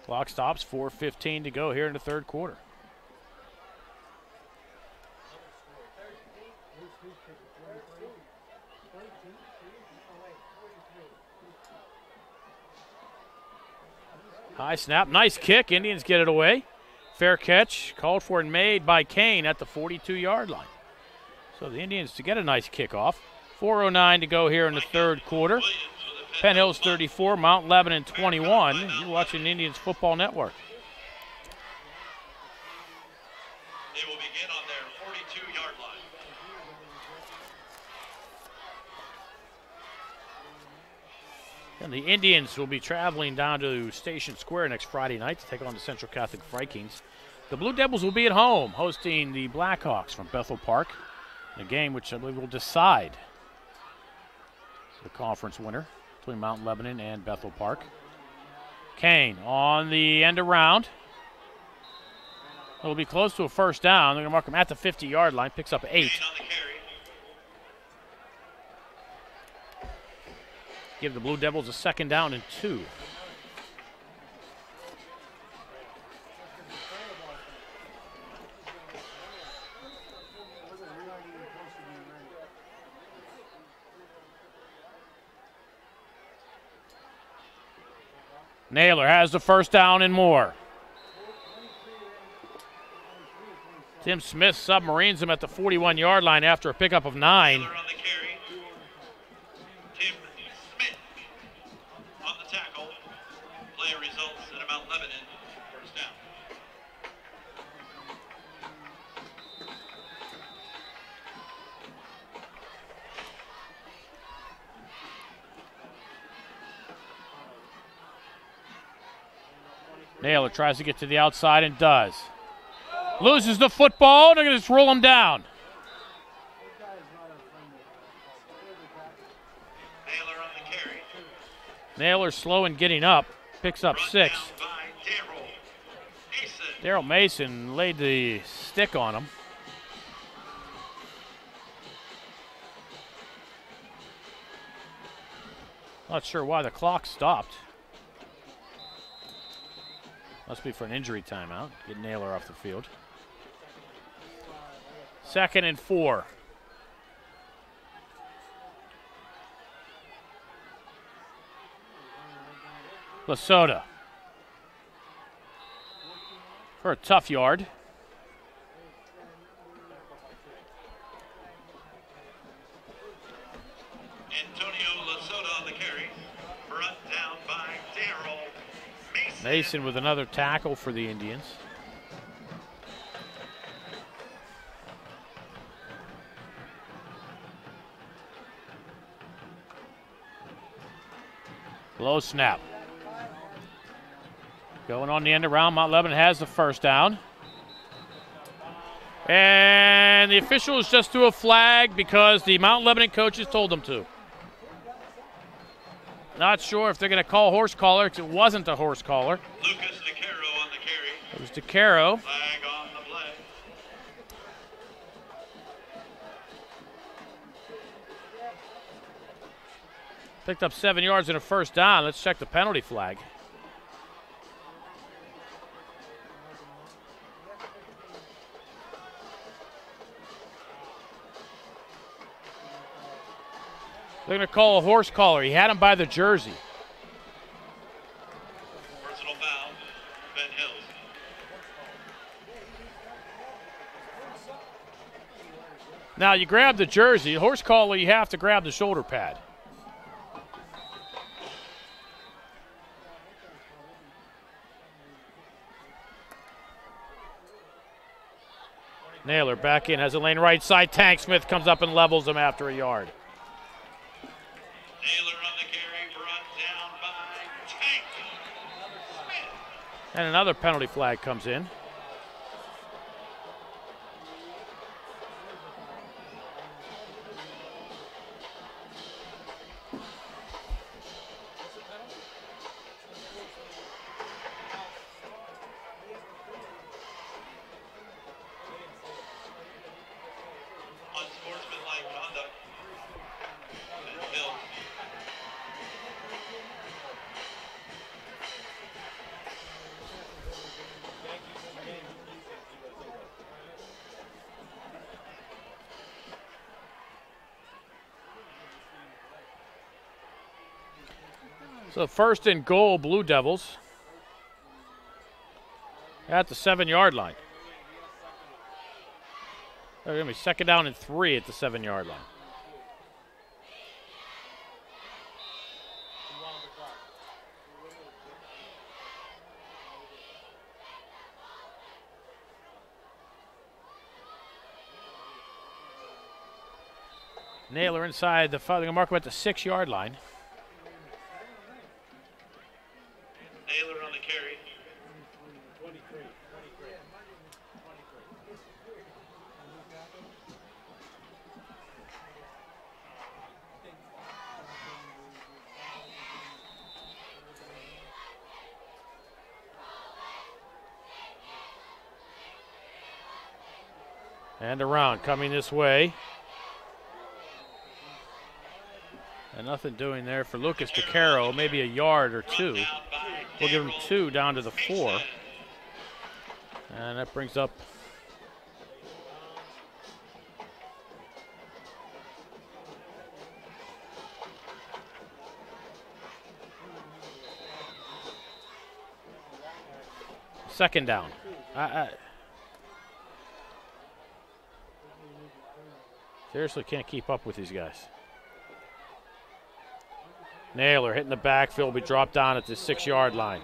Clock stops, 4:15 to go here in the 3rd quarter. High snap, nice kick. Indians get it away. Fair catch, called for and made by Kane at the 42-yard line. So the Indians to get a nice kickoff. 4:09 to go here in the third quarter. Penn Hills 34, Mount Lebanon 21. You're watching Indians Football Network. They will begin on their 42-yard line. And the Indians will be traveling down to Station Square next Friday night to take on the Central Catholic Vikings. The Blue Devils will be at home hosting the Blackhawks from Bethel Park. A game which I believe will decide the conference winner between Mount Lebanon and Bethel Park. Kane on the end around. It'll be close to a first down. They're going to mark him at the 50-yard line. Picks up 8. Kane on the carry. Give the Blue Devils a 2nd down and 2. Naylor has the first down and more. Tim Smith submarines him at the 41-yard line after a pickup of 9. Taylor on the carry. Tim Smith on the tackle. Play results in Mount Lebanon. First down. Naylor tries to get to the outside and does. Loses the football. They're going to just roll him down. Naylor on the carry. Naylor slow in getting up. Picks up Brought 6. down by Darrell Mason. Daryl Mason laid the stick on him. Not sure why the clock stopped. Must be for an injury timeout. Get Naylor off the field. 2nd and 4. Lasota for a tough yard. Antonio Lasota on the carry. Brought down by Darrell Mason. Mason with another tackle for the Indians. Low snap. Going on the end around. Mount Lebanon has the first down. And the officials just threw a flag because the Mount Lebanon coaches told them to. Not sure if they're going to call horse collar because it wasn't a horse collar. Lucas DeCaro on the carry. It was DeCaro. Flag on the play. Picked up 7 yards and a first down. Let's check the penalty flag. They're going to call a horse collar. He had him by the jersey. Personal foul. Penn Hills. Now, you grab the jersey. Horse collar, you have to grab the shoulder pad. Naylor back in, has a lane right side. Tank Smith comes up and levels him after a yard. Naylor on the carry, brought down by Tank Smith. And another penalty flag comes in. Unsportsmanlike conduct. Penn Hills. So 1st and goal, Blue Devils. at the 7-yard line. They're going to be 2nd down and 3 at the 7-yard line. Naylor inside the 5. They're going to mark him at the 6-yard line. Naylor on the carry. And around, coming this way. And nothing doing there for Lucas DeCaro, maybe a yard or 2. We'll give him 2 down to the 4. And that brings up second down. Seriously can't keep up with these guys. Naylor hitting the backfield, will be dropped down at the 6-yard line.